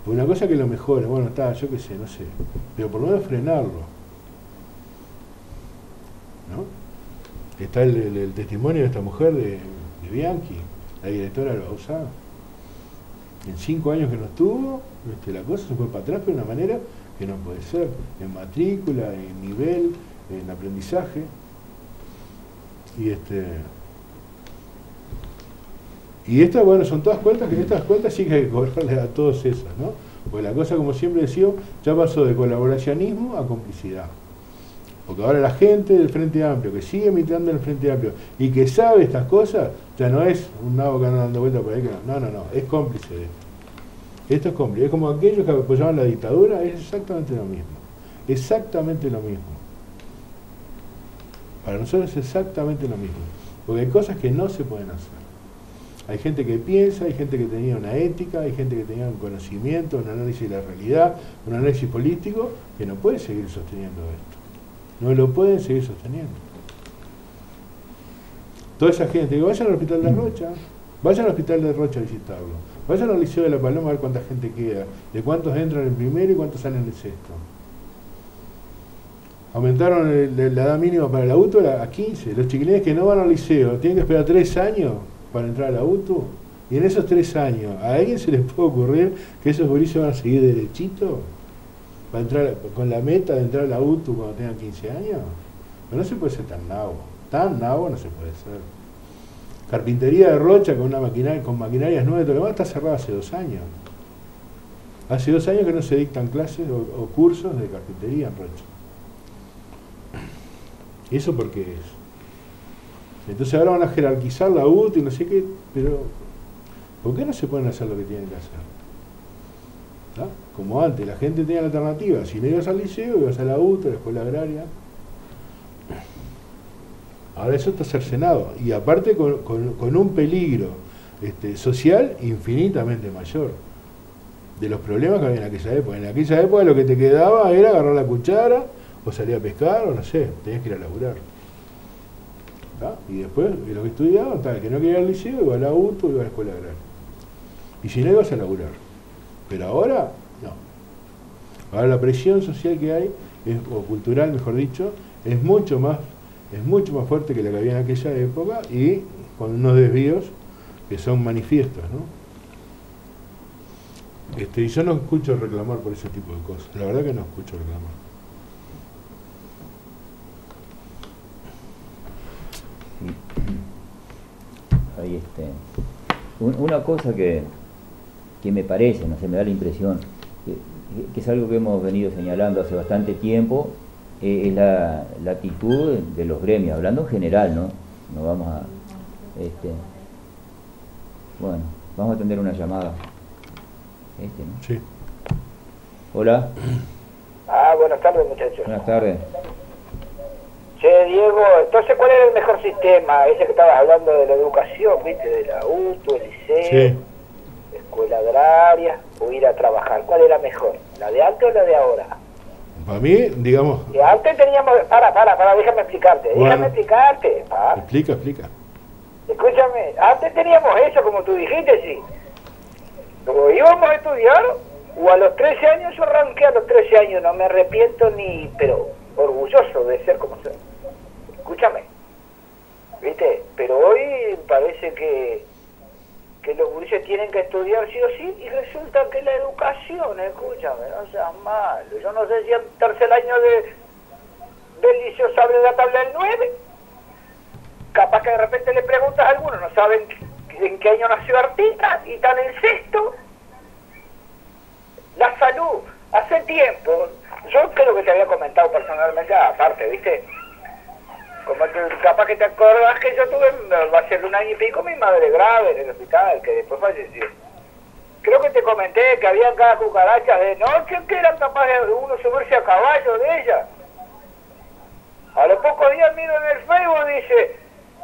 Porque una cosa que lo mejora, bueno, está, yo qué sé, no sé, pero por lo menos frenarlo. ¿No? Está el testimonio de esta mujer de Bianchi, la directora de la USA. En 5 años que no estuvo, la cosa se fue para atrás, pero de una manera que no puede ser. En matrícula, en nivel, en aprendizaje. Y estas, bueno, son todas cuentas que estas cuentas sí que hay que cobrarles a todos esas, ¿no? Porque la cosa, como siempre decía, ya pasó de colaboracionismo a complicidad. Porque ahora la gente del Frente Amplio, que sigue militando en el Frente Amplio y que sabe estas cosas, ya no es un nabo que anda dando vueltas por ahí, que no, es cómplice de esto. Esto es cómplice. Es como aquellos que apoyaban la dictadura, es exactamente lo mismo. Exactamente lo mismo. Para nosotros es exactamente lo mismo. Porque hay cosas que no se pueden hacer. Hay gente que piensa, hay gente que tenía una ética, hay gente que tenía un conocimiento, un análisis de la realidad, un análisis político, que no puede seguir sosteniendo esto. No lo pueden seguir sosteniendo. Toda esa gente, que vayan al hospital de Rocha, vayan al hospital de Rocha a visitarlo, vayan al Liceo de La Paloma a ver cuánta gente queda, de cuántos entran en el primero y cuántos salen en el sexto. Aumentaron la edad mínima para la UTU a 15. Los chiquilines que no van al liceo tienen que esperar 3 años para entrar a la UTU. Y en esos 3 años, ¿a alguien se les puede ocurrir que esos gurises van a seguir derechito? ¿Para entrar con la meta de entrar a la UTU cuando tengan 15 años? Pero no se puede ser tan nabo no se puede ser. Carpintería de Rocha con maquinarias nuevas, todo lo demás está cerrada hace 2 años. Hace 2 años que no se dictan clases o cursos de carpintería en Rocha. ¿Y eso por qué es? Entonces ahora van a jerarquizar la UTU y no sé qué, pero ¿por qué no se pueden hacer lo que tienen que hacer? ¿Ah? Como antes, la gente tenía la alternativa, si no ibas al liceo, ibas a la UTU, a la escuela agraria. Ahora eso está cercenado, y aparte con un peligro social infinitamente mayor de los problemas que había en aquella época. En aquella época lo que te quedaba era agarrar la cuchara, o salir a pescar, o no sé, tenías que ir a laburar. ¿Ah? Y después, lo que estudiaban, el que no quería ir al liceo, iba a la UTU, iba a la escuela agraria. Y si no, ibas a laburar. Pero ahora, no. Ahora la presión social que hay, o cultural mejor dicho, es mucho más fuerte que la que había en aquella época, y con unos desvíos que son manifiestos, ¿no? Y yo no escucho reclamar por ese tipo de cosas. La verdad que no escucho reclamar. Ahí una cosa que me parece, no sé, me da la impresión, que es algo que hemos venido señalando hace bastante tiempo, es la actitud de los gremios, hablando en general, ¿no? No vamos a... bueno, vamos a atender una llamada. ¿No? Sí. Hola. Buenas tardes, muchachos. Buenas tardes. Che, Diego, entonces, ¿cuál era el mejor sistema? Ese que estabas hablando de la educación, ¿viste? De la UTU, el liceo, Sí. escuela agraria, o ir a trabajar. ¿Cuál era mejor? ¿La de antes o la de ahora? Para mí, digamos... Que antes teníamos... Para, déjame explicarte. Bueno. Déjame explicarte. Explica. Escúchame, antes teníamos eso, como tú dijiste, sí. Como íbamos a estudiar, o a los 13 años, yo arranqué a los 13 años, no me arrepiento ni... pero orgulloso de ser como soy. Escúchame, ¿viste? Pero hoy parece que los gurises tienen que estudiar sí o sí, y resulta que la educación, escúchame, no seas malo. Yo no sé si en tercer año del liceo sabe la tabla del 9. Capaz que de repente le preguntas a algunos, no saben en qué año nació Artita, y están en sexto. La salud, hace tiempo, yo creo que te había comentado personalmente, aparte, ¿viste? Como capaz que te acordás que yo tuve, va a ser 1 año y pico, mi madre grave en el hospital, que después falleció. Creo que te comenté que había cada cucaracha de noche que eran capaces de uno subirse a caballo de ella. A los pocos días miro en el Facebook, dice,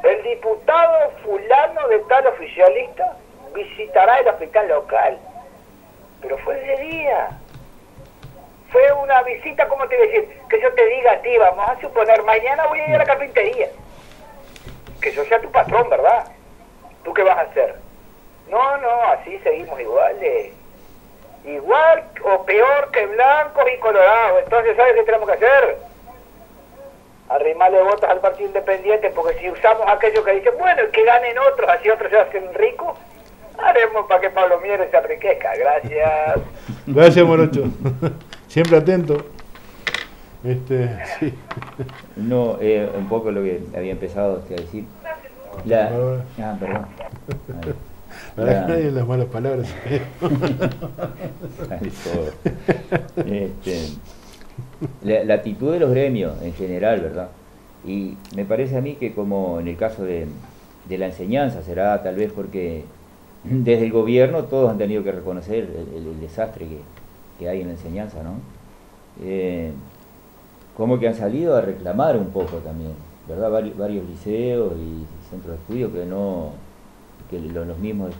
el diputado fulano de tal oficialista visitará el hospital local. Pero fue ese día. Fue una visita, ¿cómo te voy a decir? Que yo te diga a ti, vamos a suponer, mañana voy a ir a la carpintería. Que yo sea tu patrón, ¿verdad? ¿Tú qué vas a hacer? No, así seguimos iguales. Igual o peor que blancos y colorados. Entonces, ¿sabes qué tenemos que hacer? Arrimarle votos al Partido Independiente, porque si usamos aquello que dicen, bueno, que ganen otros, así otros se hacen ricos, haremos para que Pablo Mieres se enriquezca. Gracias. Gracias, Morocho. Siempre atento. Sí. No, un poco lo que había empezado a decir. Perdón. Nadie en las malas palabras. La actitud de los gremios en general, ¿verdad? Y me parece a mí que, como en el caso de la enseñanza, será tal vez porque desde el gobierno todos han tenido que reconocer el desastre que hay en la enseñanza, ¿no? Como que han salido a reclamar un poco también, ¿verdad? Varios liceos y centros de estudio que los mismos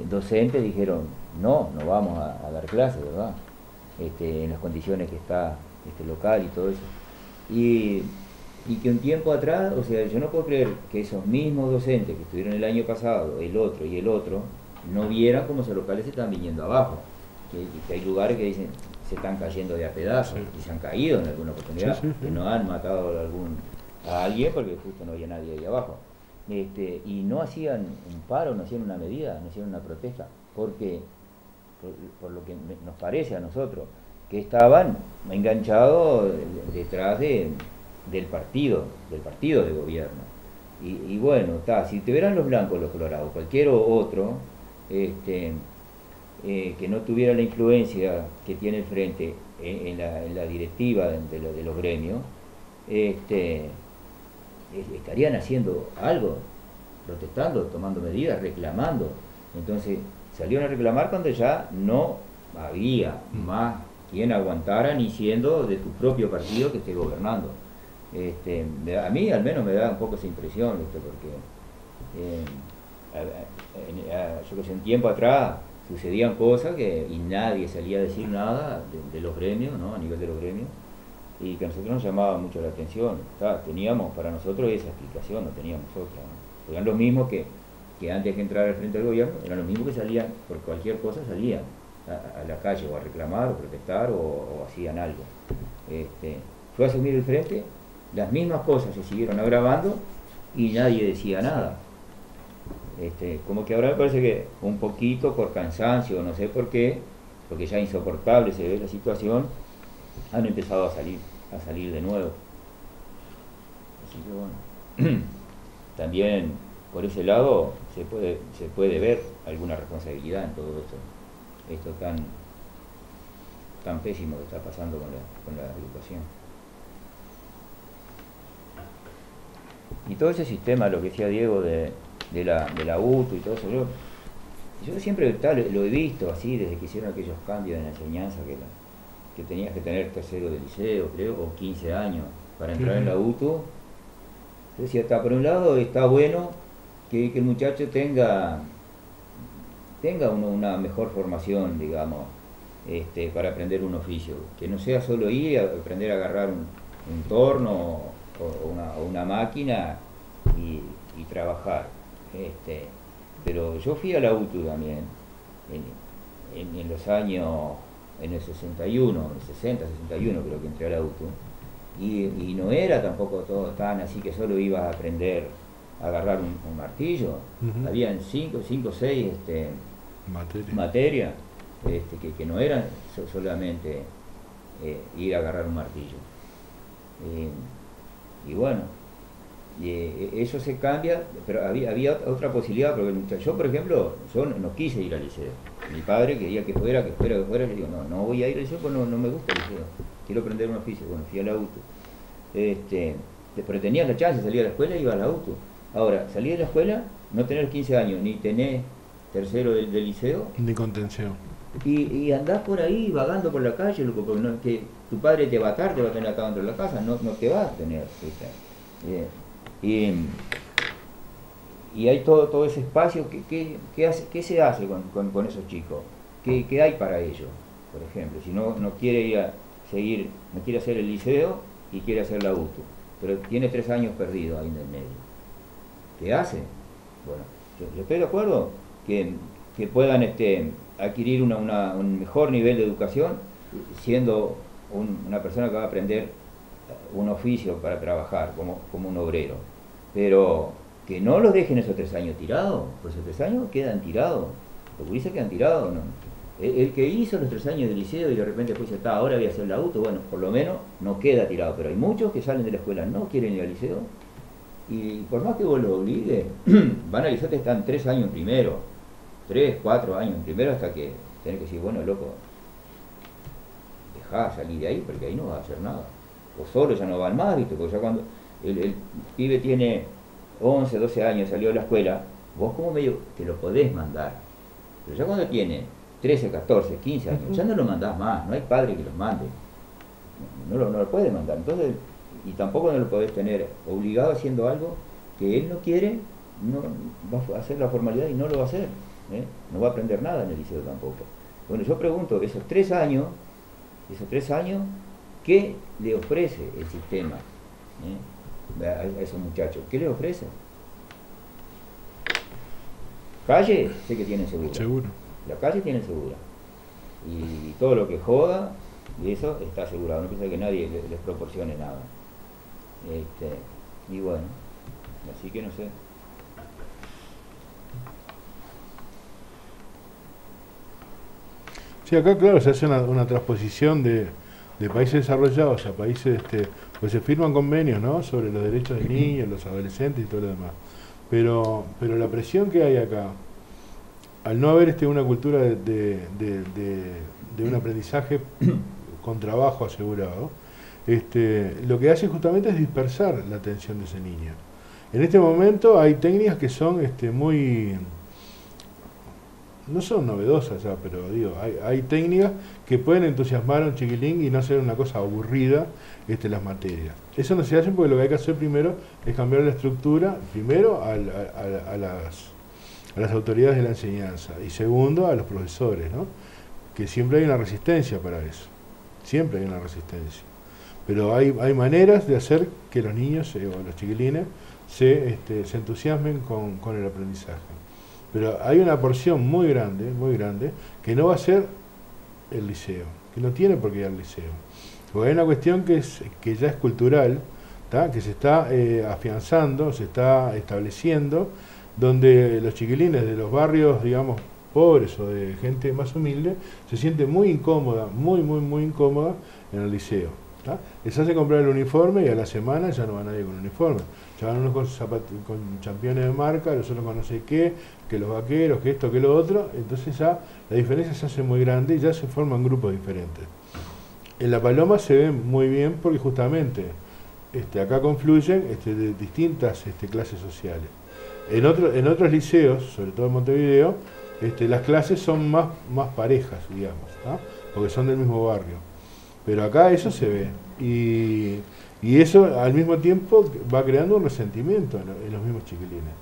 docentes dijeron, no vamos a dar clases, ¿verdad? En las condiciones que está local y todo eso. Y que un tiempo atrás, o sea, yo no puedo creer que esos mismos docentes que estuvieron el año pasado, el otro, no vieran cómo esos locales se están viniendo abajo. Que hay lugares que dicen, se están cayendo de a pedazos, y se han caído en alguna oportunidad, que no han matado a alguien porque justo no había nadie ahí abajo. Y no hacían un paro, no hacían una medida, no hacían una protesta, porque por lo que nos parece a nosotros, que estaban enganchados detrás del partido de gobierno. Y bueno, si te verán los blancos, los colorados, cualquier otro que no tuviera la influencia que tiene el Frente en la directiva de los gremios, estarían haciendo algo, protestando, tomando medidas, reclamando. Entonces salieron a reclamar cuando ya no había más quien aguantara, ni siendo de tu propio partido que esté gobernando. A mí al menos me da un poco esa impresión, porque yo que sé, un tiempo atrás sucedían cosas y nadie salía a decir nada de los gremios, ¿no? A nivel de los gremios, y que a nosotros nos llamaba mucho la atención. Teníamos para nosotros esa explicación, no teníamos otra, ¿no? Eran los mismos que antes de entrar al frente del gobierno, eran los mismos que salían, por cualquier cosa salían a la calle o a reclamar o protestar o hacían algo. Fue a asumir el frente, las mismas cosas se siguieron agravando y nadie decía nada. Como que ahora me parece que un poquito por cansancio, no sé por qué, porque ya insoportable se ve la situación, han empezado a salir de nuevo. Así que bueno, también por ese lado se puede ver alguna responsabilidad en todo esto tan pésimo que está pasando con la educación. Y todo ese sistema, lo que decía Diego de la UTU y todo eso, yo siempre lo he visto así desde que hicieron aquellos cambios en la enseñanza que tenías que tener tercero de liceo, creo, o 15 años para entrar en la UTU. Yo decía, por un lado está bueno que el muchacho tenga una mejor formación, digamos, para aprender un oficio, que no sea solo ir a aprender a agarrar un torno o una máquina y trabajar. Pero yo fui a la UTU también en los años, en el 61, en el 60, 61 creo que entré a la UTU, y no era tampoco todo tan así que solo ibas a aprender a agarrar un martillo. Habían 5 o 6 materias que no eran solamente ir a agarrar un martillo. Y bueno, eso se cambia, pero había otra posibilidad, porque yo, por ejemplo, yo no quise ir al liceo. Mi padre quería que fuera, le digo, no voy a ir al liceo porque no me gusta el liceo, quiero aprender un oficio. Bueno, fui a la UTU. Pero tenías la chance de salir a la escuela y iba a la UTU. Ahora, salir de la escuela, no tener 15 años, ni tener tercero del liceo, ni contención, y andás por ahí vagando por la calle, loco, porque que tu padre te va a atar, te va a tener acá dentro de la casa, no te va a tener, y hay todo ese espacio. ¿Qué se hace con esos chicos? ¿Qué hay para ellos? Por ejemplo, si no quiere no quiere hacer el liceo y quiere hacer la UTU, pero tiene 3 años perdidos ahí en el medio, ¿qué hace? Bueno, yo estoy de acuerdo que puedan adquirir un mejor nivel de educación siendo una persona que va a aprender un oficio para trabajar como un obrero, pero que no los dejen esos 3 años tirados, pues esos 3 años quedan tirados, los gurises quedan tirados, ¿no? El que hizo los 3 años de liceo y de repente después dice, ahora voy a hacer la UTU, bueno, por lo menos no queda tirado, pero hay muchos que salen de la escuela, no quieren ir al liceo, y por más que vos lo obligues, van al liceo, te están 3 años en primero, 3, 4 años en primero, hasta que tenés que decir, bueno, loco, dejá salir de ahí, porque ahí no va a hacer nada. O solo ya no van más, ¿viste? Porque ya cuando el pibe tiene 11, 12 años, salió de la escuela, vos como medio te lo podés mandar. Pero ya cuando tiene 13, 14, 15 años, ya no lo mandás más, no hay padre que los mande. No lo puede mandar. Entonces, y tampoco no lo podés tener obligado haciendo algo que él no quiere, no va a hacer la formalidad y no lo va a hacer. No va a aprender nada en el liceo tampoco. Bueno, yo pregunto, esos 3 años, ¿qué le ofrece el sistema a esos muchachos? ¿Qué le ofrece? Calle, sé que tienen segura. Seguro. La calle tiene segura. Y todo lo que joda, Y eso está asegurado, no piensa que nadie les proporcione nada. Y bueno, así que no sé. Sí, acá claro se hace una transposición de países desarrollados a países, pues se firman convenios, ¿no?, sobre los derechos de niños, los adolescentes y todo lo demás. Pero la presión que hay acá, al no haber una cultura de un aprendizaje con trabajo asegurado, lo que hace justamente es dispersar la atención de ese niño. En este momento hay técnicas que son muy... no son novedosas ya, pero digo, hay técnicas que pueden entusiasmar a un chiquilín y no ser una cosa aburrida las materias. Eso no se hace porque lo que hay que hacer primero es cambiar la estructura, primero a las autoridades de la enseñanza y segundo a los profesores, ¿no?, que siempre hay una resistencia para eso, siempre hay una resistencia. Pero hay maneras de hacer que los niños o los chiquilines se entusiasmen con el aprendizaje. Pero hay una porción muy grande, que no va a ser el liceo, que no tiene por qué ir al liceo. Porque hay una cuestión que ya es cultural, ¿tá?, que se está afianzando, se está estableciendo, donde los chiquilines de los barrios, digamos, pobres o de gente más humilde, se sienten muy incómoda, muy incómoda en el liceo. ¿Tá? Les hace comprar el uniforme y a la semana ya no va nadie con uniforme. Ya van unos con championes de marca, los otros con no sé qué, que los vaqueros, que esto, que lo otro. Entonces ya la diferencia se hace muy grande y ya se forman grupos diferentes. En La Paloma se ve muy bien porque justamente acá confluyen de distintas clases sociales. En otros liceos, sobre todo en Montevideo, las clases son más parejas, digamos, ¿tá?, porque son del mismo barrio. Pero acá eso se ve, y eso al mismo tiempo va creando un resentimiento en los mismos chiquilines.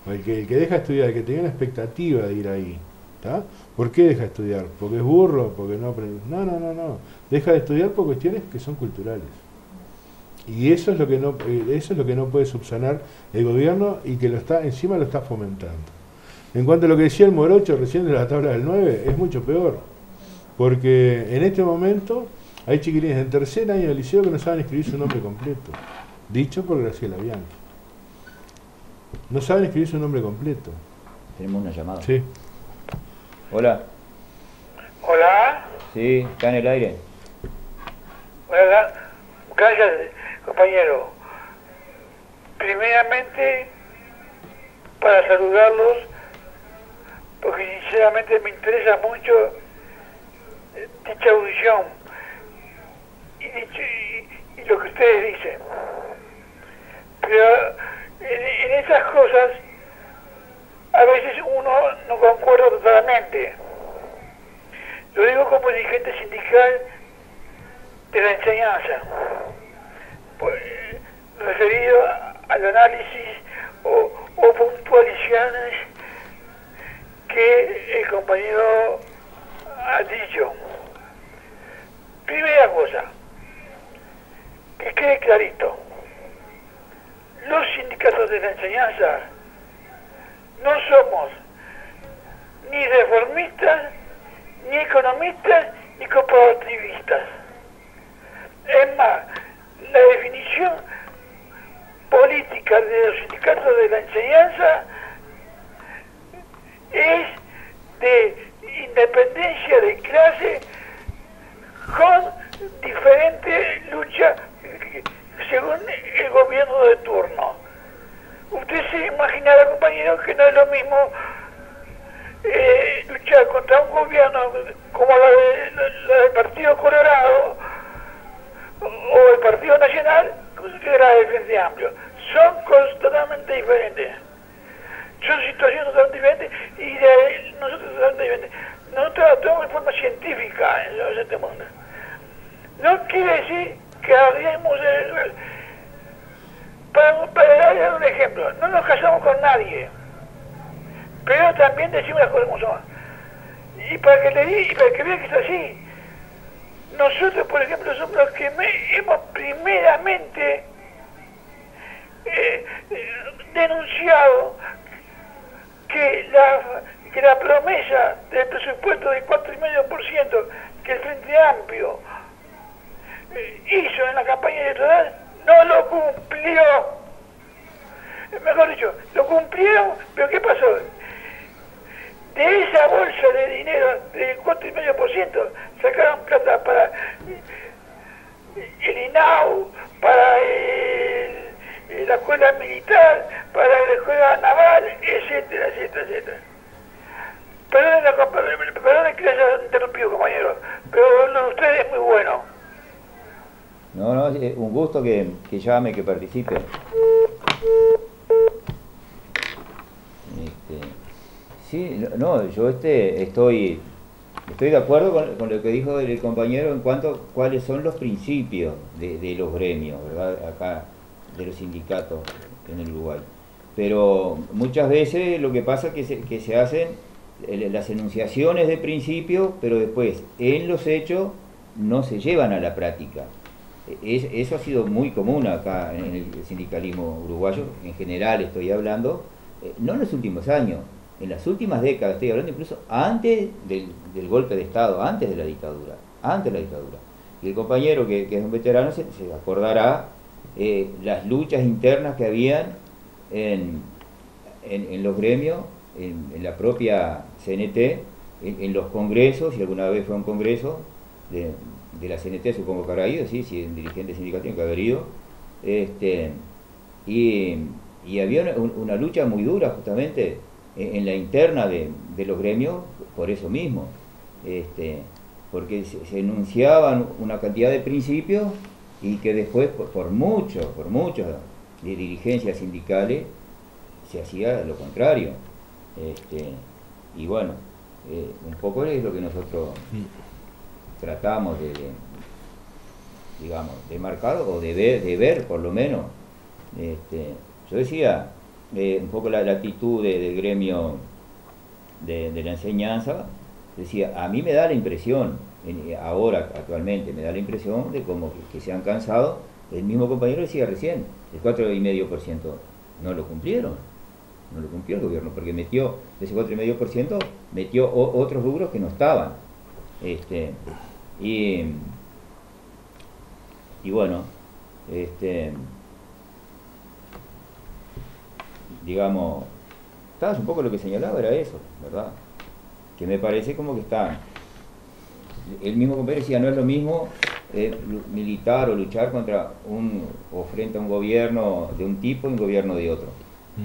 El que deja de estudiar, el que tenía una expectativa de ir ahí, ¿tá?, ¿por qué deja de estudiar? ¿Porque es burro? ¿Porque no aprende? No. Deja de estudiar por cuestiones que son culturales. Y eso es lo que no puede subsanar el gobierno y que encima lo está fomentando. En cuanto a lo que decía el Morocho recién de la tabla del 9, es mucho peor. Porque en este momento hay chiquilines en tercer año del liceo que no saben escribir su nombre completo. Dicho por Graciela Bianchi. No saben escribir su nombre completo. Tenemos una llamada. Sí. Hola. Hola. Sí, está en el aire. Hola. Gracias, compañero. Primeramente, para saludarlos, porque sinceramente me interesa mucho dicha audición y lo que ustedes dicen. Pero en esas cosas a veces uno no concuerda totalmente. Lo digo como dirigente sindical de la enseñanza, pues, referido al análisis o puntualizaciones que el compañero ha dicho. Primera cosa, que quede clarito, los sindicatos de la enseñanza no somos ni reformistas, ni economistas, ni cooperativistas. Es más, la definición política de los sindicatos de la enseñanza es de independencia de clase con diferente lucha según el gobierno de turno. Usted se imaginará, compañero, que no es lo mismo luchar contra un gobierno como la del Partido Colorado o el Partido Nacional que era el Frente Amplio. Son cosas totalmente diferentes. Son situaciones totalmente diferentes y nosotros totalmente diferentes. Nosotros actuamos de forma científica en este mundo. No quiere decir que haríamos para darle un ejemplo, no nos casamos con nadie, pero también decimos las cosas como son. Y para que vean que es así, nosotros, por ejemplo, somos los que hemos primeramente denunciado que la promesa del presupuesto del 4,5% que el Frente Amplio hizo en la campaña electoral no lo cumplió. Mejor dicho, lo cumplieron, pero ¿qué pasó? De esa bolsa de dinero del 4,5% sacaron plata para el INAU, para la escuela militar, para la escuela naval, etcétera, etcétera, etcétera. Perdón que les haya interrumpido, compañero, pero lo de ustedes es muy bueno. No, es un gusto que llame, que participe. Sí, no, yo estoy de acuerdo con lo que dijo el compañero en cuanto a cuáles son los principios de los gremios, ¿verdad? Acá, de los sindicatos en el Uruguay. Pero muchas veces lo que pasa es que se hacen las enunciaciones de principio, pero después en los hechos no se llevan a la práctica. Eso ha sido muy común acá en el sindicalismo uruguayo, en general estoy hablando, no en los últimos años, en las últimas décadas, estoy hablando incluso antes del golpe de Estado, antes de la dictadura. Y el compañero que es un veterano se acordará las luchas internas que habían en los gremios, en la propia CNT, en los congresos, si alguna vez fue a un congreso de la CNT, supongo que habrá ido, sí, si un dirigente sindical tiene que haber ido, y había una lucha muy dura justamente en la interna de los gremios por eso mismo, porque se enunciaban una cantidad de principios y que después por muchas de dirigencias sindicales se hacía lo contrario. Y bueno, un poco es lo que nosotros tratamos de marcar o de ver por lo menos. Yo decía un poco la actitud del gremio de la enseñanza, decía, a mí me da la impresión, ahora actualmente me da la impresión de como que se han cansado. El mismo compañero decía recién, el 4,5% no lo cumplieron. No lo cumplió el gobierno, porque metió, de ese 4,5%, metió otros rubros que no estaban. Y bueno, digamos, estaba un poco lo que señalaba, era eso, ¿verdad? Que me parece como que está, el mismo compañero decía, no es lo mismo militar o luchar contra o frente a un gobierno de un tipo y un gobierno de otro.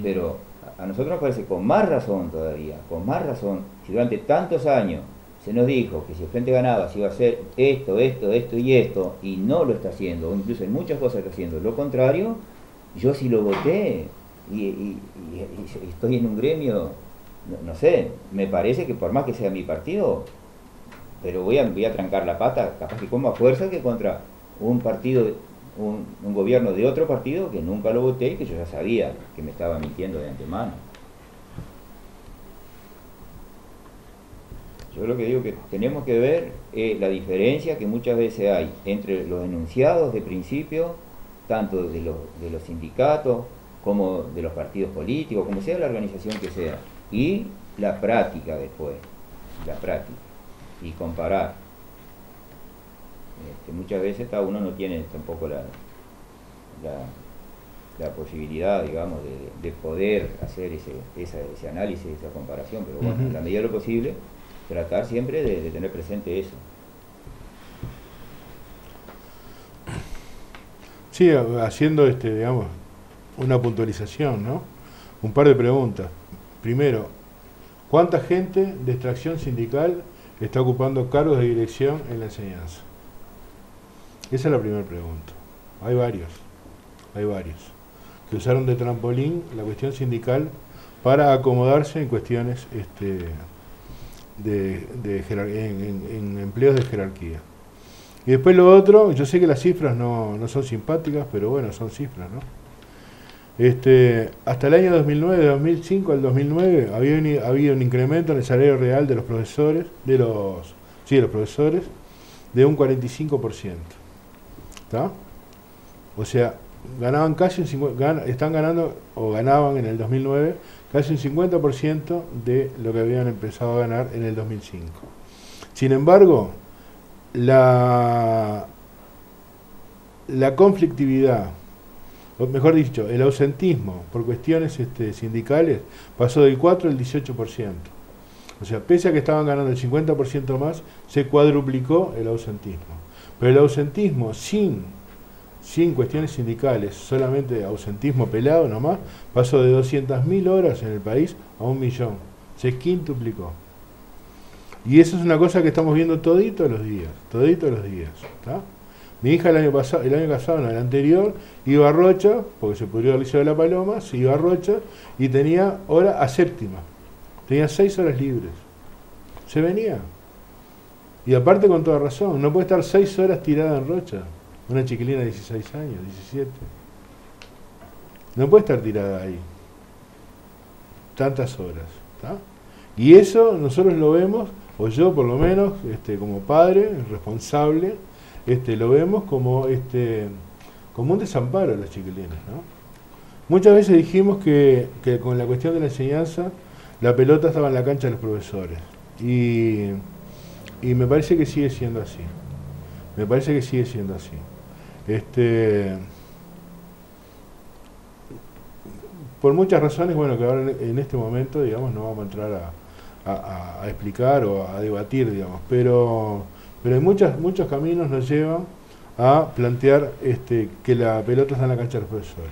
Pero a nosotros nos parece con más razón todavía, con más razón, si durante tantos años se nos dijo que si el Frente ganaba se iba a hacer esto y esto, y no lo está haciendo, o incluso en muchas cosas está haciendo lo contrario, yo sí lo voté, y estoy en un gremio, no sé, me parece que por más que sea mi partido, pero voy a trancar la pata, capaz que con más fuerza que contra un partido, un gobierno de otro partido que nunca lo voté y que yo ya sabía que me estaba mintiendo de antemano. Yo lo que digo que tenemos que ver la diferencia que muchas veces hay entre los enunciados de principio, tanto de los sindicatos como de los partidos políticos, como sea la organización que sea, y la práctica después, y comparar. Muchas veces cada uno no tiene tampoco la posibilidad, digamos, de poder hacer ese análisis, esa comparación, pero bueno, en la medida de lo posible, tratar siempre de tener presente eso. Sí, haciendo digamos, una puntualización, ¿no? Un par de preguntas. Primero, ¿cuánta gente de extracción sindical está ocupando cargos de dirección en la enseñanza? Esa es la primera pregunta. Hay varios que usaron de trampolín la cuestión sindical para acomodarse en cuestiones en empleos de jerarquía. Y después lo otro, yo sé que las cifras no son simpáticas, pero bueno, son cifras, ¿no? Hasta el año 2009, de 2005 al 2009, había un incremento en el salario real de los profesores, de los profesores, de un 45%. ¿Está? O sea, ganaban casi están ganando, o ganaban en el 2009, casi un 50% de lo que habían empezado a ganar en el 2005. Sin embargo, la conflictividad, o mejor dicho, el ausentismo por cuestiones sindicales pasó del 4 al 18%. O sea, pese a que estaban ganando el 50% más, se cuadruplicó el ausentismo. Pero el ausentismo sin cuestiones sindicales, solamente ausentismo pelado nomás, pasó de 200.000 horas en el país a 1 millón. Se quintuplicó. Y eso es una cosa que estamos viendo toditos los días, ¿tá? Mi hija el año pasado, no, el anterior, iba a Rocha, porque se pudrió el Liceo de la Paloma, se iba a Rocha y tenía hora a séptima. Tenía 6 horas libres. Se venía. Y aparte con toda razón, no puede estar 6 horas tirada en Rocha. Una chiquilina de 16 años, 17. No puede estar tirada ahí. Tantas horas. ¿Tá? Y eso nosotros lo vemos, o yo por lo menos, como padre, responsable, lo vemos como un desamparo a las chiquilinas, ¿no? Muchas veces dijimos que con la cuestión de la enseñanza, la pelota estaba en la cancha de los profesores. Y me parece que sigue siendo así. Por muchas razones, bueno, que ahora en este momento, digamos, no vamos a entrar a explicar o a debatir, digamos, pero hay muchos caminos nos llevan a plantear que la pelota está en la cancha de los profesores.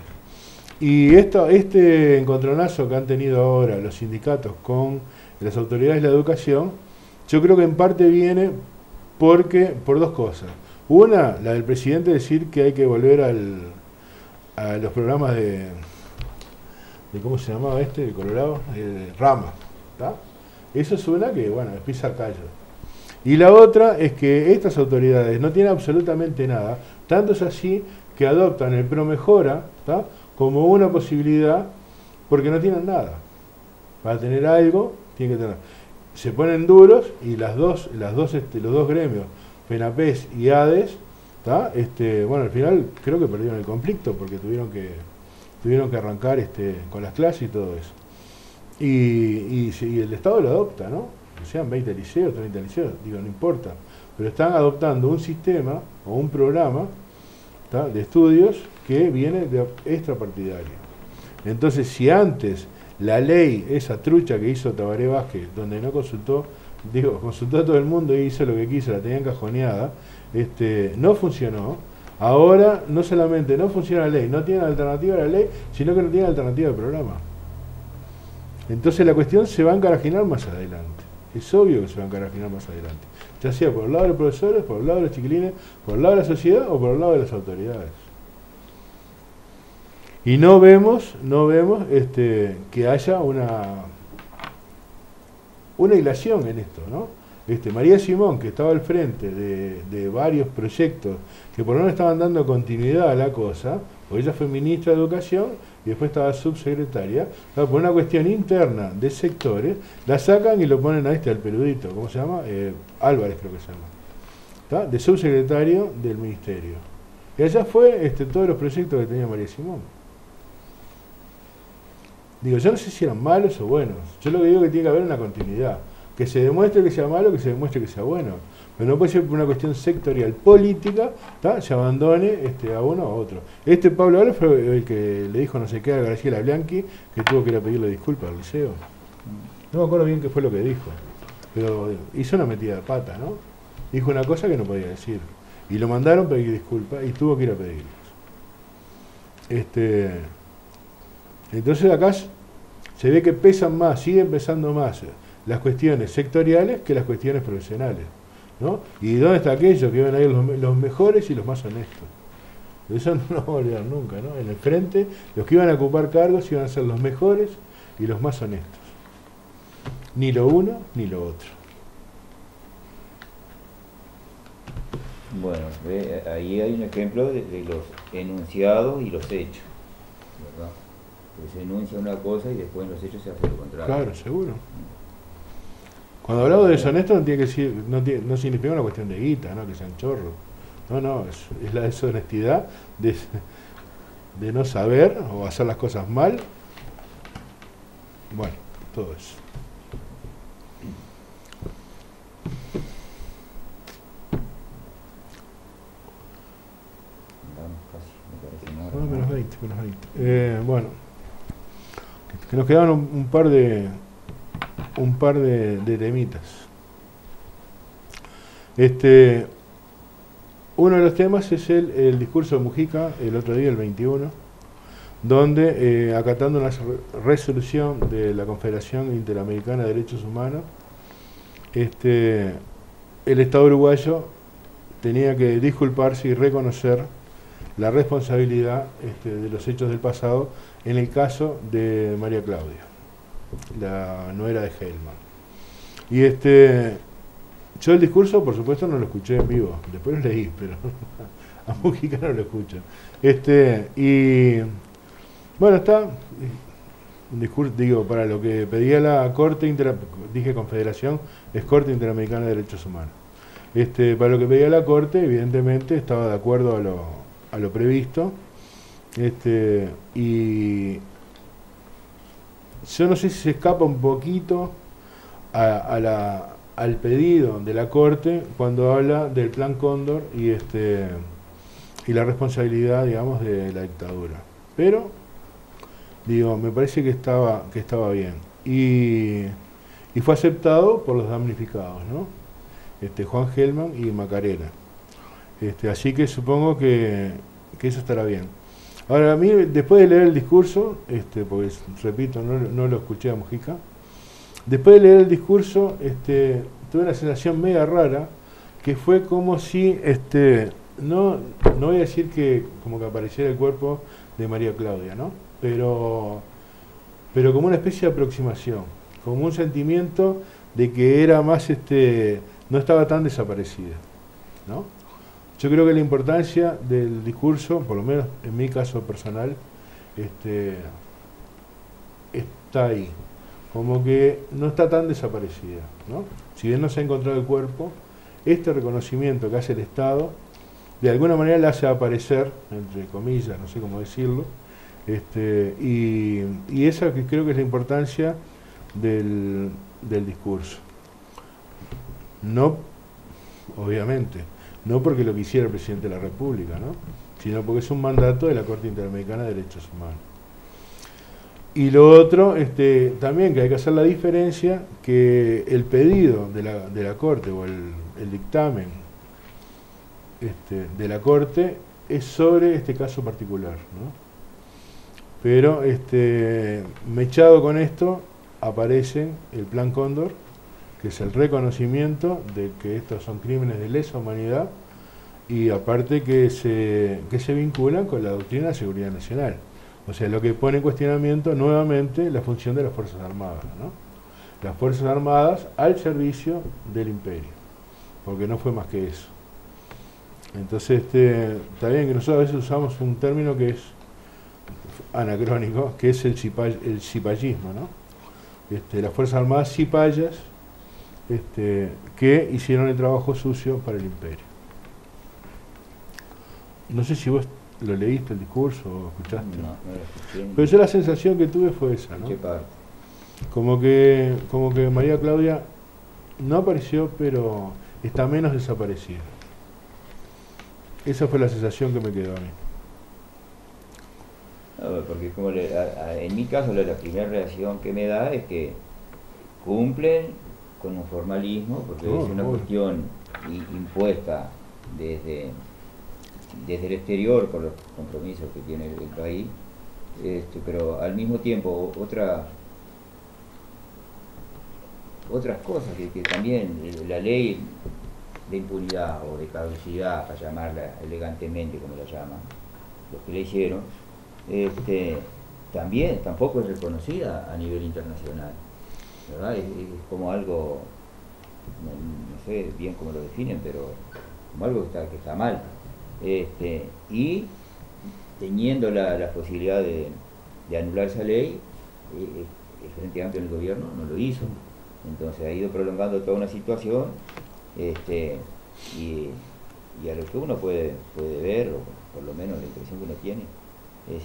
Y este encontronazo que han tenido ahora los sindicatos con las autoridades de la educación, yo creo que en parte viene por dos cosas. Una, la del presidente decir que hay que volver a los programas de ¿cómo se llamaba de Colorado? Rama, ¿tá? Eso es una que, bueno, es pisar callo. Y la otra es que estas autoridades no tienen absolutamente nada, tanto es así que adoptan el ProMejora, ¿tá? Como una posibilidad, porque no tienen nada. Para tener algo, tienen que tener. Se ponen duros y los dos gremios, FENAPES y ADES, ¿tá? Bueno, al final creo que perdieron el conflicto porque tuvieron que arrancar con las clases y todo eso. Y el Estado lo adopta, ¿no? Sean 20 liceos, 30 liceos, digo, no importa. Pero están adoptando un sistema o un programa, ¿tá? De estudios que viene de extrapartidario. Entonces, si antes la ley, esa trucha que hizo Tabaré Vázquez, donde no consultó a todo el mundo y hizo lo que quiso, la tenía encajoneada, no funcionó. Ahora no solamente no funciona la ley, no tiene alternativa a la ley, sino que no tiene alternativa de programa. Entonces la cuestión se va a encarajinar más adelante. Es obvio que se va a encarajinar más adelante. Ya sea por el lado de los profesores, por el lado de los chiquilines, por el lado de la sociedad o por el lado de las autoridades. Y no vemos que haya una hilación en esto, ¿no? María Simón, que estaba al frente de varios proyectos que por lo menos estaban dando continuidad a la cosa, porque ella fue ministra de Educación y después estaba subsecretaria, por una cuestión interna de sectores, la sacan y lo ponen al peludito, ¿cómo se llama? Álvarez creo que se llama, ¿tá? De subsecretario del ministerio. Y allá fue todos los proyectos que tenía María Simón. Digo, yo no sé si eran malos o buenos, yo lo que digo es que tiene que haber una continuidad. Que se demuestre que sea malo, que se demuestre que sea bueno. Pero no puede ser por una cuestión sectorial política, ¿tá? Se abandone a uno o a otro. Pablo Álvarez fue el que le dijo no sé qué a Graciela Bianchi, que tuvo que ir a pedirle disculpas al liceo. No me acuerdo bien qué fue lo que dijo, pero hizo una metida de pata, ¿no? Dijo una cosa que no podía decir. Y lo mandaron a pedir disculpas y tuvo que ir a pedirlas. Entonces acá se ve que pesan más, siguen pesando más las cuestiones sectoriales que las cuestiones profesionales, ¿no? ¿Y dónde está aquello que iban a ir los mejores y los más honestos? Eso no lo vamos a olvidar nunca, ¿no? En el frente, los que iban a ocupar cargos iban a ser los mejores y los más honestos. Ni lo uno ni lo otro. Bueno, ahí hay un ejemplo de los enunciados y los hechos, ¿verdad? Porque se enuncia una cosa y después en los hechos se hace lo contrario. Claro, seguro. Cuando hablamos de deshonesto no significa una cuestión de guita, ¿no? Que sean chorros. No, es la deshonestidad de no saber o hacer las cosas mal. Bueno, todo eso. Vamos menos 20. Bueno, que nos quedaban un par de temitas. Uno de los temas es el discurso de Mujica, el otro día, el 21, donde, acatando una resolución de la Confederación Interamericana de Derechos Humanos, el Estado uruguayo tenía que disculparse y reconocer la responsabilidad de los hechos del pasado en el caso de María Claudia, la nuera de Hellman. Y yo el discurso, por supuesto, no lo escuché en vivo, después lo leí, pero a Mujica no lo escucho. Y bueno, está un discurso, digo, para lo que pedía la Corte dije Confederación, es Corte Interamericana de Derechos Humanos. Para lo que pedía la Corte, evidentemente estaba de acuerdo a lo previsto. Y yo no sé si se escapa un poquito al pedido de la Corte cuando habla del Plan Cóndor y la responsabilidad, digamos, de la dictadura. Pero, digo, me parece que estaba bien. Y fue aceptado por los damnificados, ¿no? Juan Hellman y Macarena. Así que supongo que eso estará bien. Ahora, a mí, después de leer el discurso, porque, repito, no lo escuché a Mujica, después de leer el discurso, tuve una sensación media rara, que fue como si, no voy a decir que como que apareciera el cuerpo de María Claudia, ¿no? Pero como una especie de aproximación, como un sentimiento de que era más, no estaba tan desaparecida, ¿no? Yo creo que la importancia del discurso, por lo menos en mi caso personal, está ahí. Como que no está tan desaparecida, ¿no? Si bien no se ha encontrado el cuerpo, este reconocimiento que hace el Estado, de alguna manera le hace aparecer, entre comillas, no sé cómo decirlo, y esa que creo que es la importancia del discurso. No, obviamente, no porque lo quisiera el presidente de la República, ¿no? Sino porque es un mandato de la Corte Interamericana de Derechos Humanos. Y lo otro, también que hay que hacer la diferencia, que el pedido de la Corte o el dictamen de la Corte es sobre este caso particular, ¿no? Pero mechado con esto aparece el Plan Cóndor, que es el reconocimiento de que estos son crímenes de lesa humanidad y aparte que se vinculan con la doctrina de seguridad nacional. O sea, lo que pone en cuestionamiento nuevamente la función de las Fuerzas Armadas, ¿no? Las Fuerzas Armadas al servicio del imperio, porque no fue más que eso. Entonces, está bien que nosotros a veces usamos un término que es anacrónico, que es el cipallismo, ¿no? Las Fuerzas Armadas cipayas que hicieron el trabajo sucio para el imperio. No sé si vos lo leíste el discurso o escuchaste. No lo escuché. Pero yo la sensación que tuve fue esa, ¿no? Como que María Claudia no apareció, pero está menos desaparecida. Esa fue la sensación que me quedó a mí. No, porque como en mi caso la primera reacción que me da es que cumplen con un formalismo, porque es una cuestión impuesta desde el exterior por los compromisos que tiene el país, pero al mismo tiempo otras cosas que también la ley de impunidad o de caducidad, para llamarla elegantemente como la llaman los que la hicieron, también tampoco es reconocida a nivel internacional, ¿verdad? Es como algo, no sé bien cómo lo definen, pero como algo que está mal. Y teniendo la posibilidad de anular esa ley, el Frente Amplio en el gobierno no lo hizo. Entonces ha ido prolongando toda una situación, y a lo que uno puede ver, o por lo menos la impresión que uno tiene, es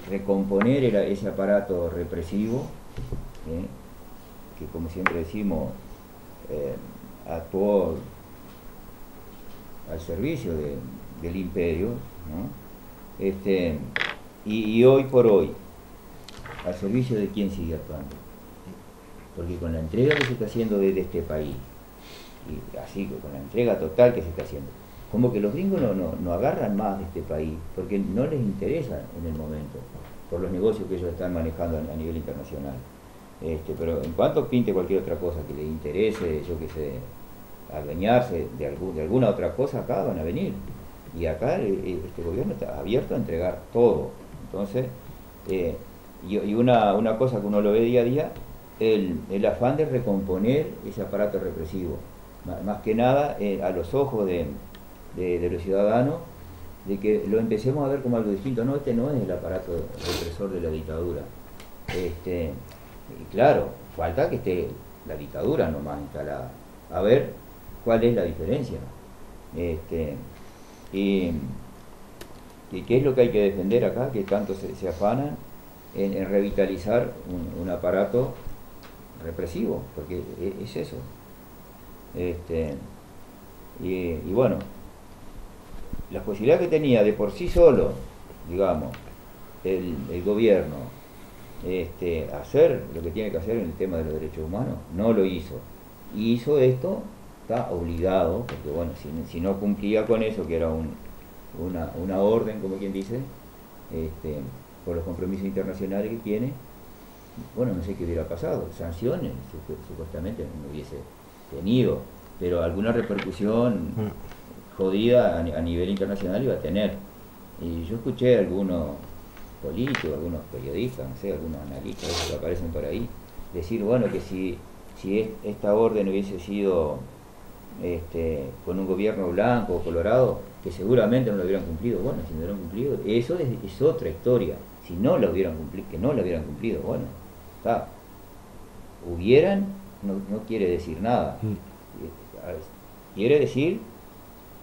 recomponer ese aparato represivo, que como siempre decimos, actuó al servicio del imperio, ¿no? Y hoy por hoy, ¿al servicio de quién sigue actuando? Porque con la entrega que se está haciendo desde este país, y así con la entrega total que se está haciendo, como que los gringos no agarran más de este país, porque no les interesa en el momento, por los negocios que ellos están manejando a nivel internacional. Pero en cuanto pinte cualquier otra cosa que les interese, yo qué sé, adueñarse de alguna otra cosa, acá van a venir. Y acá este gobierno está abierto a entregar todo. Entonces, y una cosa que uno lo ve día a día, el afán de recomponer ese aparato represivo. Más que nada a los ojos de los ciudadanos, de que lo empecemos a ver como algo distinto. No, este no es el aparato represor de la dictadura. Y claro, falta que esté la dictadura nomás instalada. A ver cuál es la diferencia. Y qué es lo que hay que defender acá, que tanto se afanan en revitalizar un aparato represivo, porque es eso. Y bueno, la posibilidad que tenía de por sí solo, digamos, el gobierno, hacer lo que tiene que hacer en el tema de los derechos humanos, no lo hizo. Y hizo esto, está obligado, porque bueno, si no cumplía con eso, que era una orden, como quien dice, por los compromisos internacionales que tiene, bueno, no sé qué hubiera pasado, sanciones supuestamente no hubiese tenido, pero alguna repercusión jodida a nivel internacional iba a tener. Y yo escuché a algunos políticos, algunos periodistas, no sé, algunos analistas que aparecen por ahí, decir, bueno, que si esta orden hubiese sido con un gobierno blanco o colorado, que seguramente no lo hubieran cumplido. Bueno, si no lo hubieran cumplido, eso es otra historia. Si no lo hubieran cumplido, que no lo hubieran cumplido, bueno, está. Hubieran no quiere decir nada. Quiere decir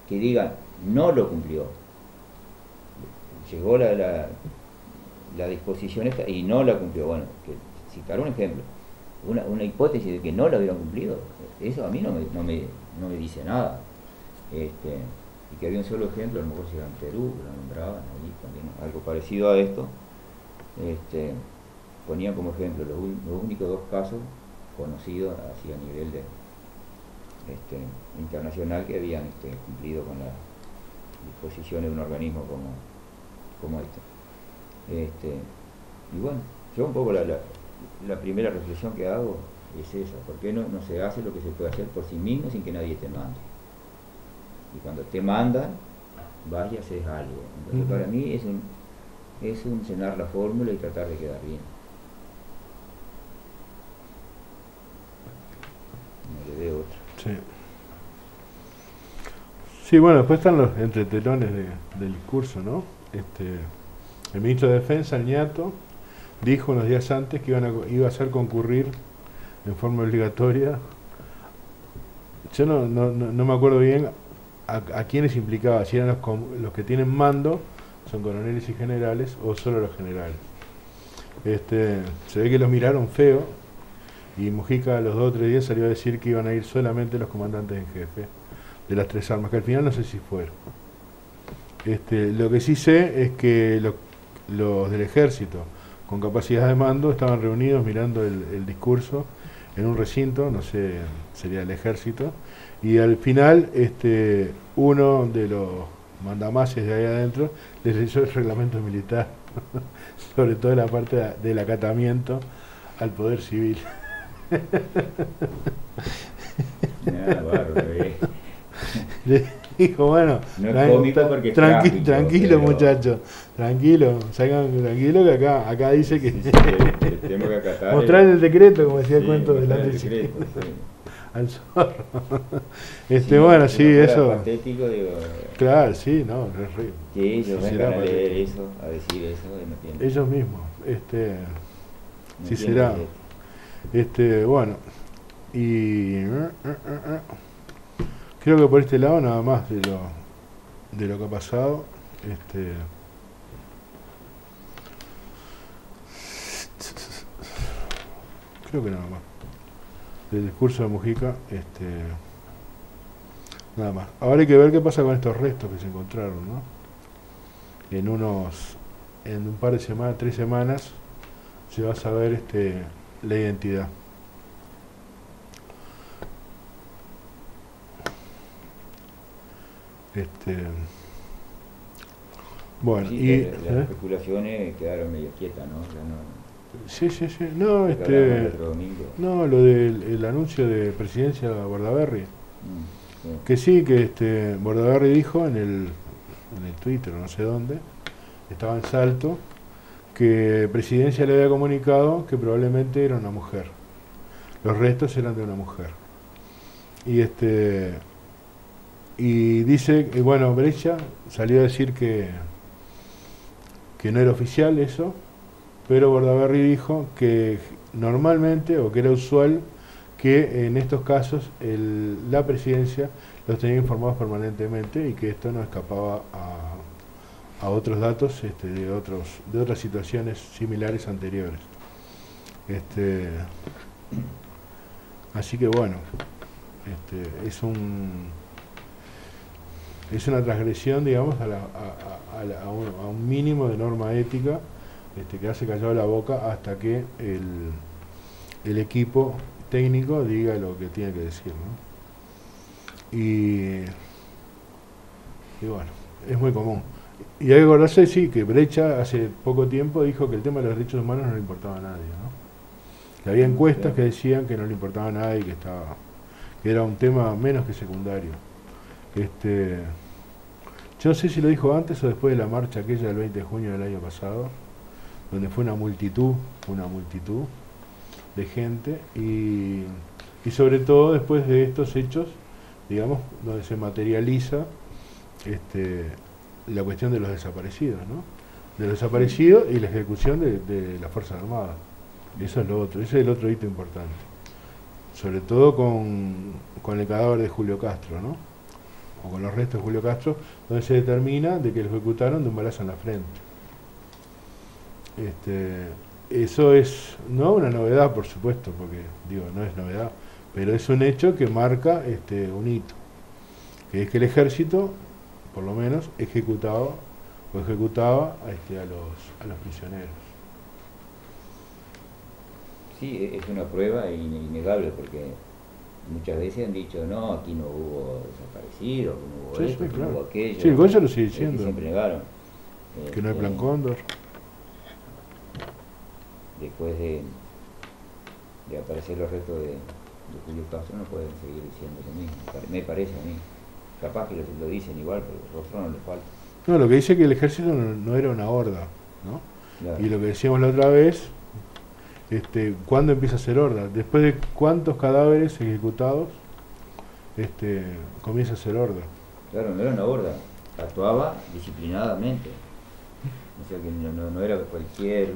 que digan, no lo cumplió. Llegó la disposición esta y no la cumplió. Bueno, que citar un ejemplo, una hipótesis de que no lo hubieran cumplido, eso a mí no me dice nada. Y que había un solo ejemplo, a lo mejor si era en Perú, lo nombraban allí también, algo parecido a esto, ponían como ejemplo los únicos dos casos conocidos así a nivel de internacional que habían cumplido con las disposiciones de un organismo como este. Y bueno, yo un poco la primera reflexión que hago es esa: ¿por qué no se hace lo que se puede hacer por sí mismo sin que nadie te mande? Y cuando te mandan, vas y haces algo. Entonces para mí es un cenar la fórmula y tratar de quedar bien. No le veo otra. Sí. Sí, bueno, después están los entretelones del discurso, ¿no? El ministro de Defensa, el ñato, dijo unos días antes que iba a hacer concurrir en forma obligatoria. Yo no me acuerdo bien a quiénes implicaba, si eran los que tienen mando, son coroneles y generales, o solo los generales. Se ve que los miraron feo, y Mujica a los 2 o 3 días salió a decir que iban a ir solamente los comandantes en jefe de las 3 armas, que al final no sé si fueron. Lo que sí sé es que los del ejército con capacidad de mando estaban reunidos mirando el discurso en un recinto, no sé, sería el ejército, y al final uno de los mandamases de ahí adentro les leyó el reglamento militar, sobre todo la parte del acatamiento al poder civil. Le dijo, bueno, no es cómico porque es trágico, tranquilo muchachos, tranquilo que acá dice que, sí, tenemos que acatar mostrar el decreto, como decía el sí, cuento del decreto, sí. Al zorro. Sí, bueno, sí, eso. Patético, digo, claro, sí, no, es horrible. Que ellos Sí, vengan será a leer eso, a decir eso, y no tienen. Ellos mismos, No sí tienen será. Bueno, y creo que por este lado nada más de lo que ha pasado. Creo que nada más del discurso de Mujica. Nada más. Ahora hay que ver qué pasa con estos restos que se encontraron, ¿no? En un par de semanas, 3 semanas, se va a saber la identidad. Bueno, Sí, y las especulaciones quedaron medio quietas, ¿no? Ya no sí, no, no, lo del anuncio de presidencia de Bordaberry, sí. que sí, que Bordaberry dijo en el Twitter, no sé dónde, estaba en Salto, que presidencia le había comunicado que probablemente era una mujer, los restos eran de una mujer, y dice, y bueno, Brecha salió a decir que no era oficial eso, pero Bordaberry dijo que normalmente, o que era usual, que en estos casos la presidencia los tenía informados permanentemente y que esto no escapaba a otros datos de otras situaciones similares anteriores. Así que bueno, es una transgresión, digamos, a un mínimo de norma ética, que hace callado la boca hasta que el equipo técnico diga lo que tiene que decir, ¿no? Y bueno, es muy común. Y hay que acordarse, sí, que Brecha hace poco tiempo dijo que el tema de los derechos humanos no le importaba a nadie, ¿no? Que había encuestas que decían que no le importaba a nadie, que era un tema menos que secundario. Yo no sé si lo dijo antes o después de la marcha aquella del 20 de junio del año pasado, donde fue una multitud de gente, y sobre todo después de estos hechos, digamos, donde se materializa la cuestión de los desaparecidos, ¿no? De los desaparecidos y la ejecución de las Fuerzas Armadas. Eso es lo otro, ese es el otro hito importante. Sobre todo con el cadáver de Julio Castro, ¿no? O con los restos de Julio Castro, donde se determina de que lo ejecutaron de un balazo en la frente. Eso es no una novedad, por supuesto, porque no es novedad, pero es un hecho que marca un hito, que es que el ejército, por lo menos, ejecutaba a los prisioneros. Sí, es una prueba innegable, porque muchas veces han dicho, no, aquí no hubo desaparecidos, no hubo esto, claro. no hubo aquello. Sí, Goya lo sigue diciendo. Siempre negaron. Que no hay plan Cóndor. Después de aparecer los restos de Julio Castro, no pueden seguir diciendo lo mismo, me parece a mí. Capaz que lo dicen igual, pero el rostro no les falta. No, lo que dice que el ejército no era una horda, ¿no? Claro. Y lo que decíamos la otra vez, ¿cuándo empieza a ser horda? Después de cuántos cadáveres ejecutados comienza a ser horda. Claro, no era una horda, actuaba disciplinadamente. O sea que no era cualquier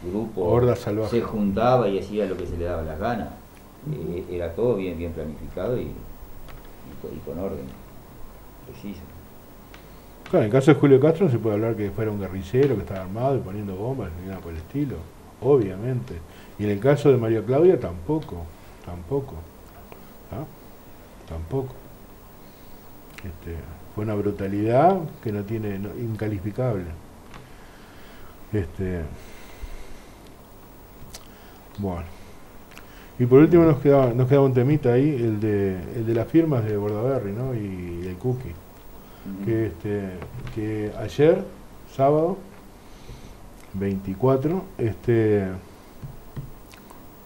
grupo, horda salvaje. Se juntaba y hacía lo que se le daba las ganas. Era todo bien planificado y con orden preciso. Claro, en el caso de Julio Castro no se puede hablar que fuera un guerrillero que estaba armado y poniendo bombas ni nada por el estilo, obviamente. Y en el caso de María Claudia tampoco. Fue una brutalidad que incalificable. Bueno. Y por último nos quedaba un temita ahí, el de las firmas de Bordaberry, ¿no? Y el cookie. Que ayer, sábado 24,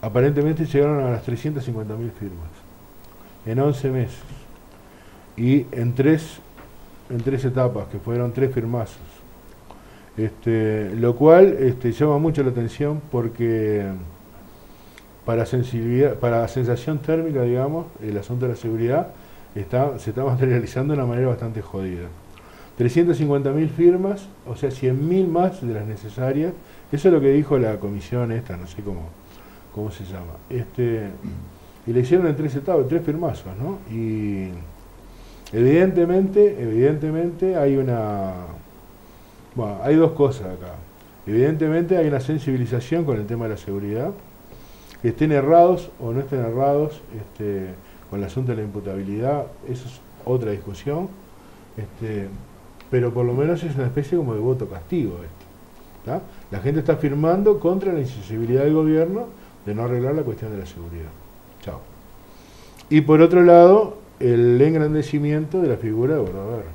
aparentemente llegaron a las 350.000 firmas en 11 meses y en tres etapas, que fueron 3 firmazos, lo cual llama mucho la atención porque para sensación térmica, digamos, el asunto de la seguridad se está materializando de una manera bastante jodida. 350.000 firmas, o sea, 100.000 más de las necesarias. Eso es lo que dijo la comisión esta, no sé cómo se llama. Y le hicieron en 3 etapas, 3 firmazos, ¿no? Y evidentemente hay hay 2 cosas acá. Evidentemente hay una sensibilización con el tema de la seguridad, que estén errados o no estén errados, con el asunto de la imputabilidad, eso otra discusión, pero por lo menos es una especie como de voto castigo esto, ¿tá? La gente está firmando contra la insensibilidad del gobierno de no arreglar la cuestión de la seguridad. Chao. Y por otro lado, el engrandecimiento de la figura de Bordaberry.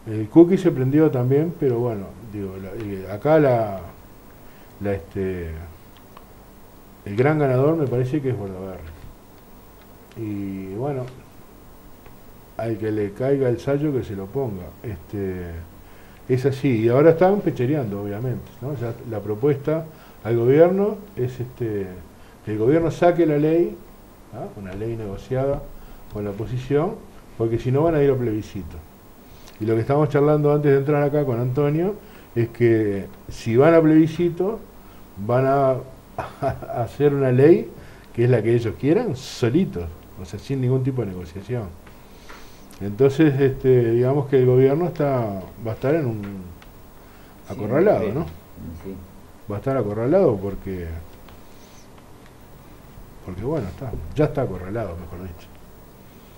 El cookie se prendió también, pero bueno, digo, acá el gran ganador me parece que es Bordaberry. Y bueno, al que le caiga el sayo que se lo ponga. Es así. Y ahora están pechereando, obviamente, ¿no? Ya la propuesta al gobierno es que el gobierno saque la ley, ¿ah? Una ley negociada con la oposición, porque si no van a ir a plebiscito. Y lo que estamos charlando antes de entrar acá con Antonio es que si van a plebiscito van a hacer una ley que es la que ellos quieran, solitos, o sea, sin ningún tipo de negociación. Entonces, digamos que el gobierno va a estar en un acorralado, ¿no? Sí. Va a estar acorralado porque bueno, ya está acorralado, mejor dicho.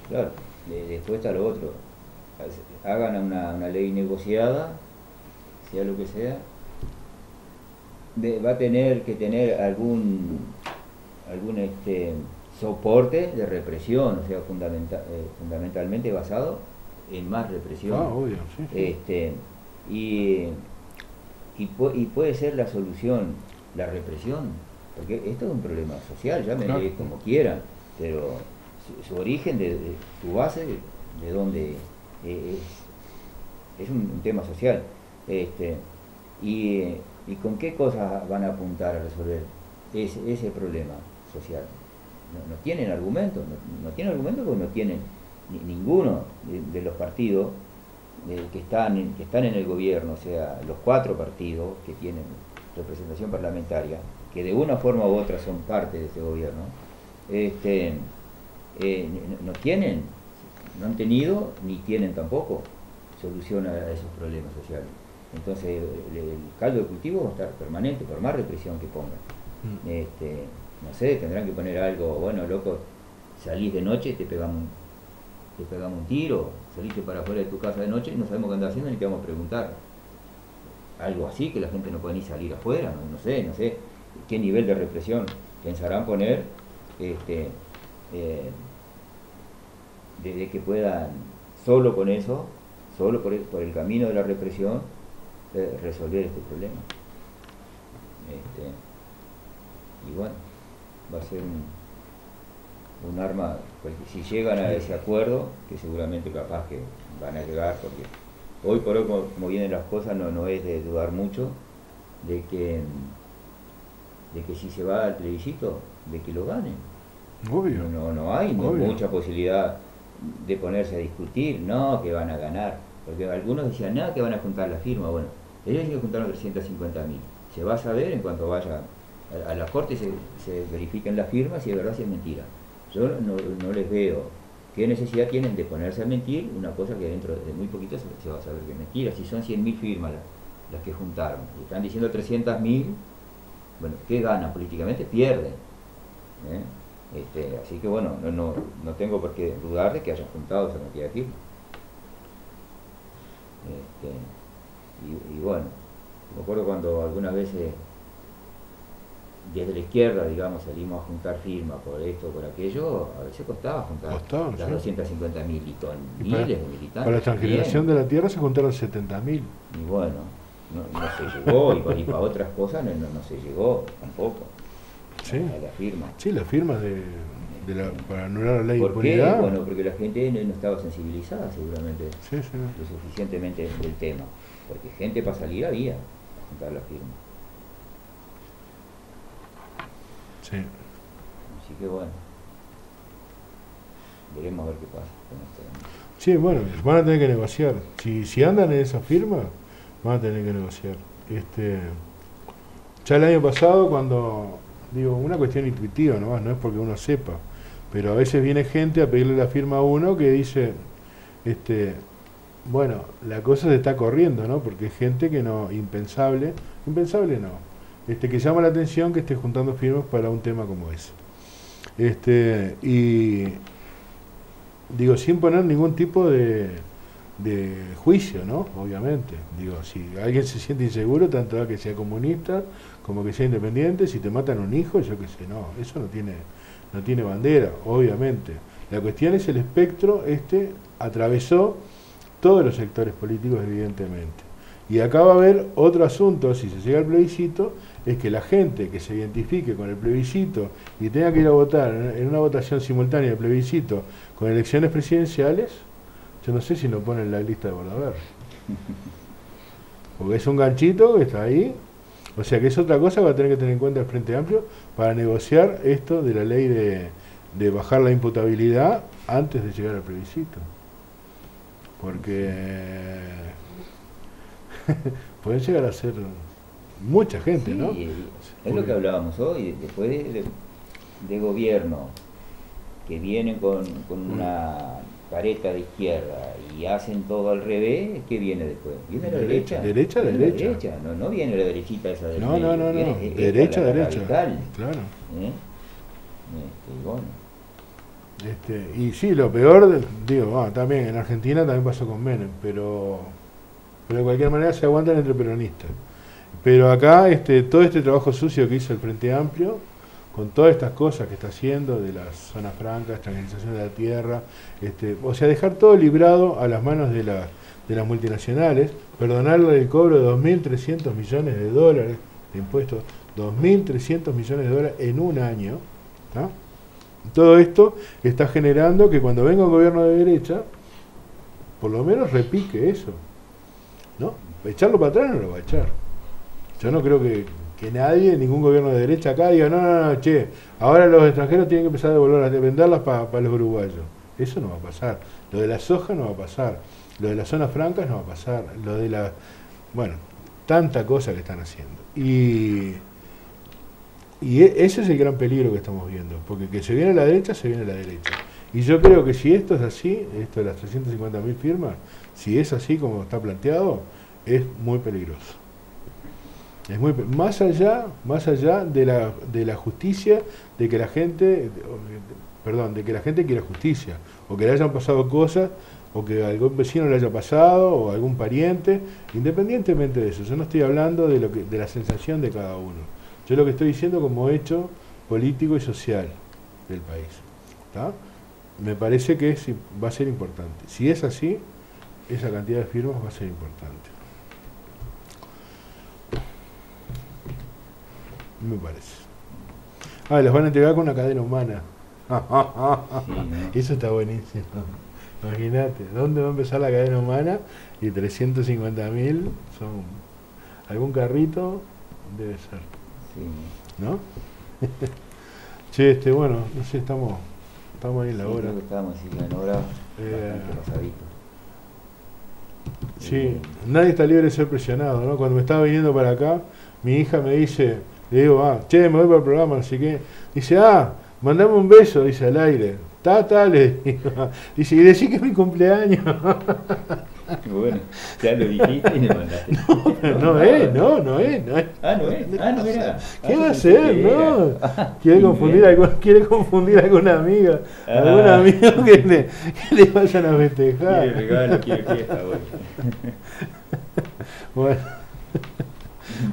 Claro, después está lo otro. Hagan una ley negociada, sea lo que sea, va a tener que tener algún soporte de represión, o sea, fundamentalmente basado en más represión. Obvio, sí. Y puede ser la solución la represión, porque esto es un problema social, llámenle como quieran, pero su origen, de su base, de donde es un tema social. Y con qué cosas van a apuntar a resolver ese problema social. No tienen argumentos, no tienen argumentos porque no tienen ninguno de los partidos que están en el gobierno, o sea, los 4 partidos que tienen representación parlamentaria, que de una forma u otra son parte de este gobierno, no han tenido ni tienen tampoco solución a esos problemas sociales. Entonces el caldo de cultivo va a estar permanente, por más represión que pongan. No sé, tendrán que poner algo, bueno, loco, salís de noche, te pegamos un tiro, saliste para afuera de tu casa de noche y no sabemos qué andas haciendo ni te vamos a preguntar. Algo así, que la gente no puede ni salir afuera, no sé qué nivel de represión pensarán poner, de que puedan, solo con eso, solo por el camino de la represión, resolver este problema. Y bueno, va a ser un arma, porque si llegan a ese acuerdo, que seguramente capaz que van a llegar, porque hoy por hoy como vienen las cosas, no es de dudar mucho de que si se va al plebiscito, de que lo ganen. Obvio. No hay mucha posibilidad de ponerse a discutir, no, que van a ganar, porque algunos decían, no, que van a juntar la firma. Bueno, ellos dicen que juntaron 350.000, se va a saber en cuanto vaya a la corte y se verifiquen las firmas si es verdad, si es mentira. Yo no les veo qué necesidad tienen de ponerse a mentir una cosa que dentro de muy poquito se va a saber que es mentira. Si son 100.000 firmas las que juntaron, y están diciendo 300.000, bueno, ¿qué ganan políticamente? Pierden. Así que bueno, no tengo por qué dudar de que hayan juntado esa cantidad de firmas. Y bueno, me acuerdo cuando algunas veces desde la izquierda, digamos, salimos a juntar firmas por esto, por aquello, a veces costaba juntar las 250.000 y con miles de militantes. Para la transgeneración de la tierra se juntaron 70.000. Y bueno, no se llegó, y para otras cosas no se llegó tampoco. Sí. A la firma. Sí, la firma para anular la ley de ¿Por qué? impunidad. Bueno, porque la gente no estaba sensibilizada seguramente Sí. lo suficientemente del tema, porque gente para salir había a juntar la firma. Sí. Así que bueno, veremos a ver qué pasa con esto. Sí, bueno, van a tener que negociar. Si andan en esa firma, van a tener que negociar. Ya el año pasado, cuando, digo, una cuestión intuitiva nomás, no es porque uno sepa, pero a veces viene gente a pedirle la firma a uno que dice, bueno, la cosa se está corriendo, ¿no? Porque hay gente que no, impensable no, que llama la atención que esté juntando firmas para un tema como ese. digo, sin poner ningún tipo de juicio, ¿no? Obviamente. Digo, si alguien se siente inseguro, tanto da que sea comunista como que sea independiente, si te matan un hijo, yo qué sé, no, eso no tiene bandera, obviamente. La cuestión es el espectro, atravesó todos los sectores políticos, evidentemente. Y acá va a haber otro asunto, si se llega al plebiscito, es que la gente que se identifique con el plebiscito y tenga que ir a votar en una votación simultánea de plebiscito con elecciones presidenciales, yo no sé si lo ponen en la lista de Bordaberry. Porque es un ganchito que está ahí. O sea que es otra cosa que va a tener que tener en cuenta el Frente Amplio para negociar esto de la ley de bajar la imputabilidad antes de llegar al plebiscito. Porque pueden llegar a ser mucha gente, sí, ¿no? Es lo que hablábamos hoy, después de gobierno que vienen con una careta de izquierda y hacen todo al revés, ¿qué viene después? ¿Viene la derecha? Derecha. No viene la derechita esa del No, medio, no. viene Derecha. radical. Claro. Y bueno. Y sí, lo peor, digo, también en Argentina también pasó con Menem, pero de cualquier manera se aguantan entre peronistas. Pero acá todo este trabajo sucio que hizo el Frente Amplio, con todas estas cosas que está haciendo de las zonas francas, tranquilización de la tierra, o sea, dejar todo librado a las manos de las multinacionales, perdonarle el cobro de 2.300 millones de dólares de impuestos, 2.300 millones de dólares en un año, ¿tá? Todo esto está generando que cuando venga un gobierno de derecha, por lo menos repique eso, ¿no? Echarlo para atrás no lo va a echar. Yo no creo que nadie, ningún gobierno de derecha acá diga, no, che, ahora los extranjeros tienen que empezar a devolver a venderlas para los uruguayos. Eso no va a pasar. Lo de la soja no va a pasar. Lo de las zonas francas no va a pasar. Lo de tanta cosa que están haciendo. Y ese es el gran peligro que estamos viendo, porque que se viene a la derecha, se viene a la derecha. Y yo creo que si esto es así, esto de las 350.000 firmas, si es así como está planteado, es muy peligroso. Es muy más allá de la justicia, de que la gente quiera justicia, o que le hayan pasado cosas, o que a algún vecino le haya pasado, o a algún pariente, independientemente de eso. Yo no estoy hablando de la sensación de cada uno. Yo lo que estoy diciendo como hecho político y social del país. ¿Tá? Me parece que va a ser importante. Si es así, esa cantidad de firmas va a ser importante. Me parece. Las van a entregar con una cadena humana. Sí, ¿no? Eso está buenísimo. Imagínate, ¿dónde va a empezar la cadena humana? Y 350.000 son... algún carrito debe ser. Sí. ¿No? Che, bueno, no sé, estamos ahí en la hora. Creo que estábamos en hora bastante pasadito. Sí, nadie está libre de ser presionado, ¿no? Cuando me estaba viniendo para acá, mi hija me dice, le digo, che, me voy para el programa, no sé qué. Dice, mandame un beso, dice, al aire. Le digo. Dice, y decí que es mi cumpleaños. Bueno, ya lo dijiste y me mandaste. No es. No era. ¿Qué va a hacer? No. Quiere confundir a alguna amiga, algún amigo que le vayan a festejar. Quiere regalo, quiere fiesta, bueno.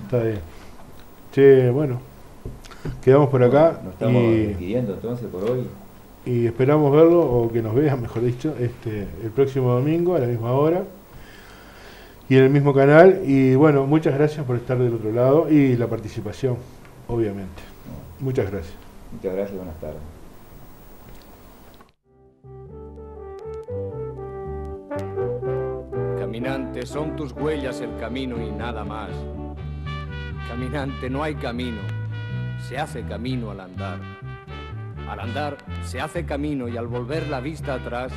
Está bien. Che, bueno. Quedamos por acá. Nos estamos despidiendo entonces por hoy. Y esperamos verlo, o que nos vean, mejor dicho, el próximo domingo a la misma hora y en el mismo canal. Y bueno, muchas gracias por estar del otro lado y la participación, obviamente. Muchas gracias. Muchas gracias, buenas tardes. Caminante, son tus huellas el camino y nada más. Caminante, no hay camino, se hace camino al andar. Al andar se hace camino y al volver la vista atrás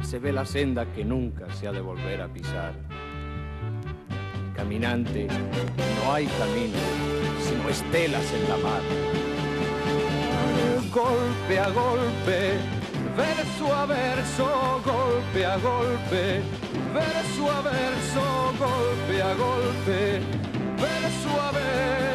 se ve la senda que nunca se ha de volver a pisar. Caminante, no hay camino, sino estelas en la mar. Golpe a golpe, verso a verso, golpe a golpe, verso a verso, golpe a golpe, verso a verso.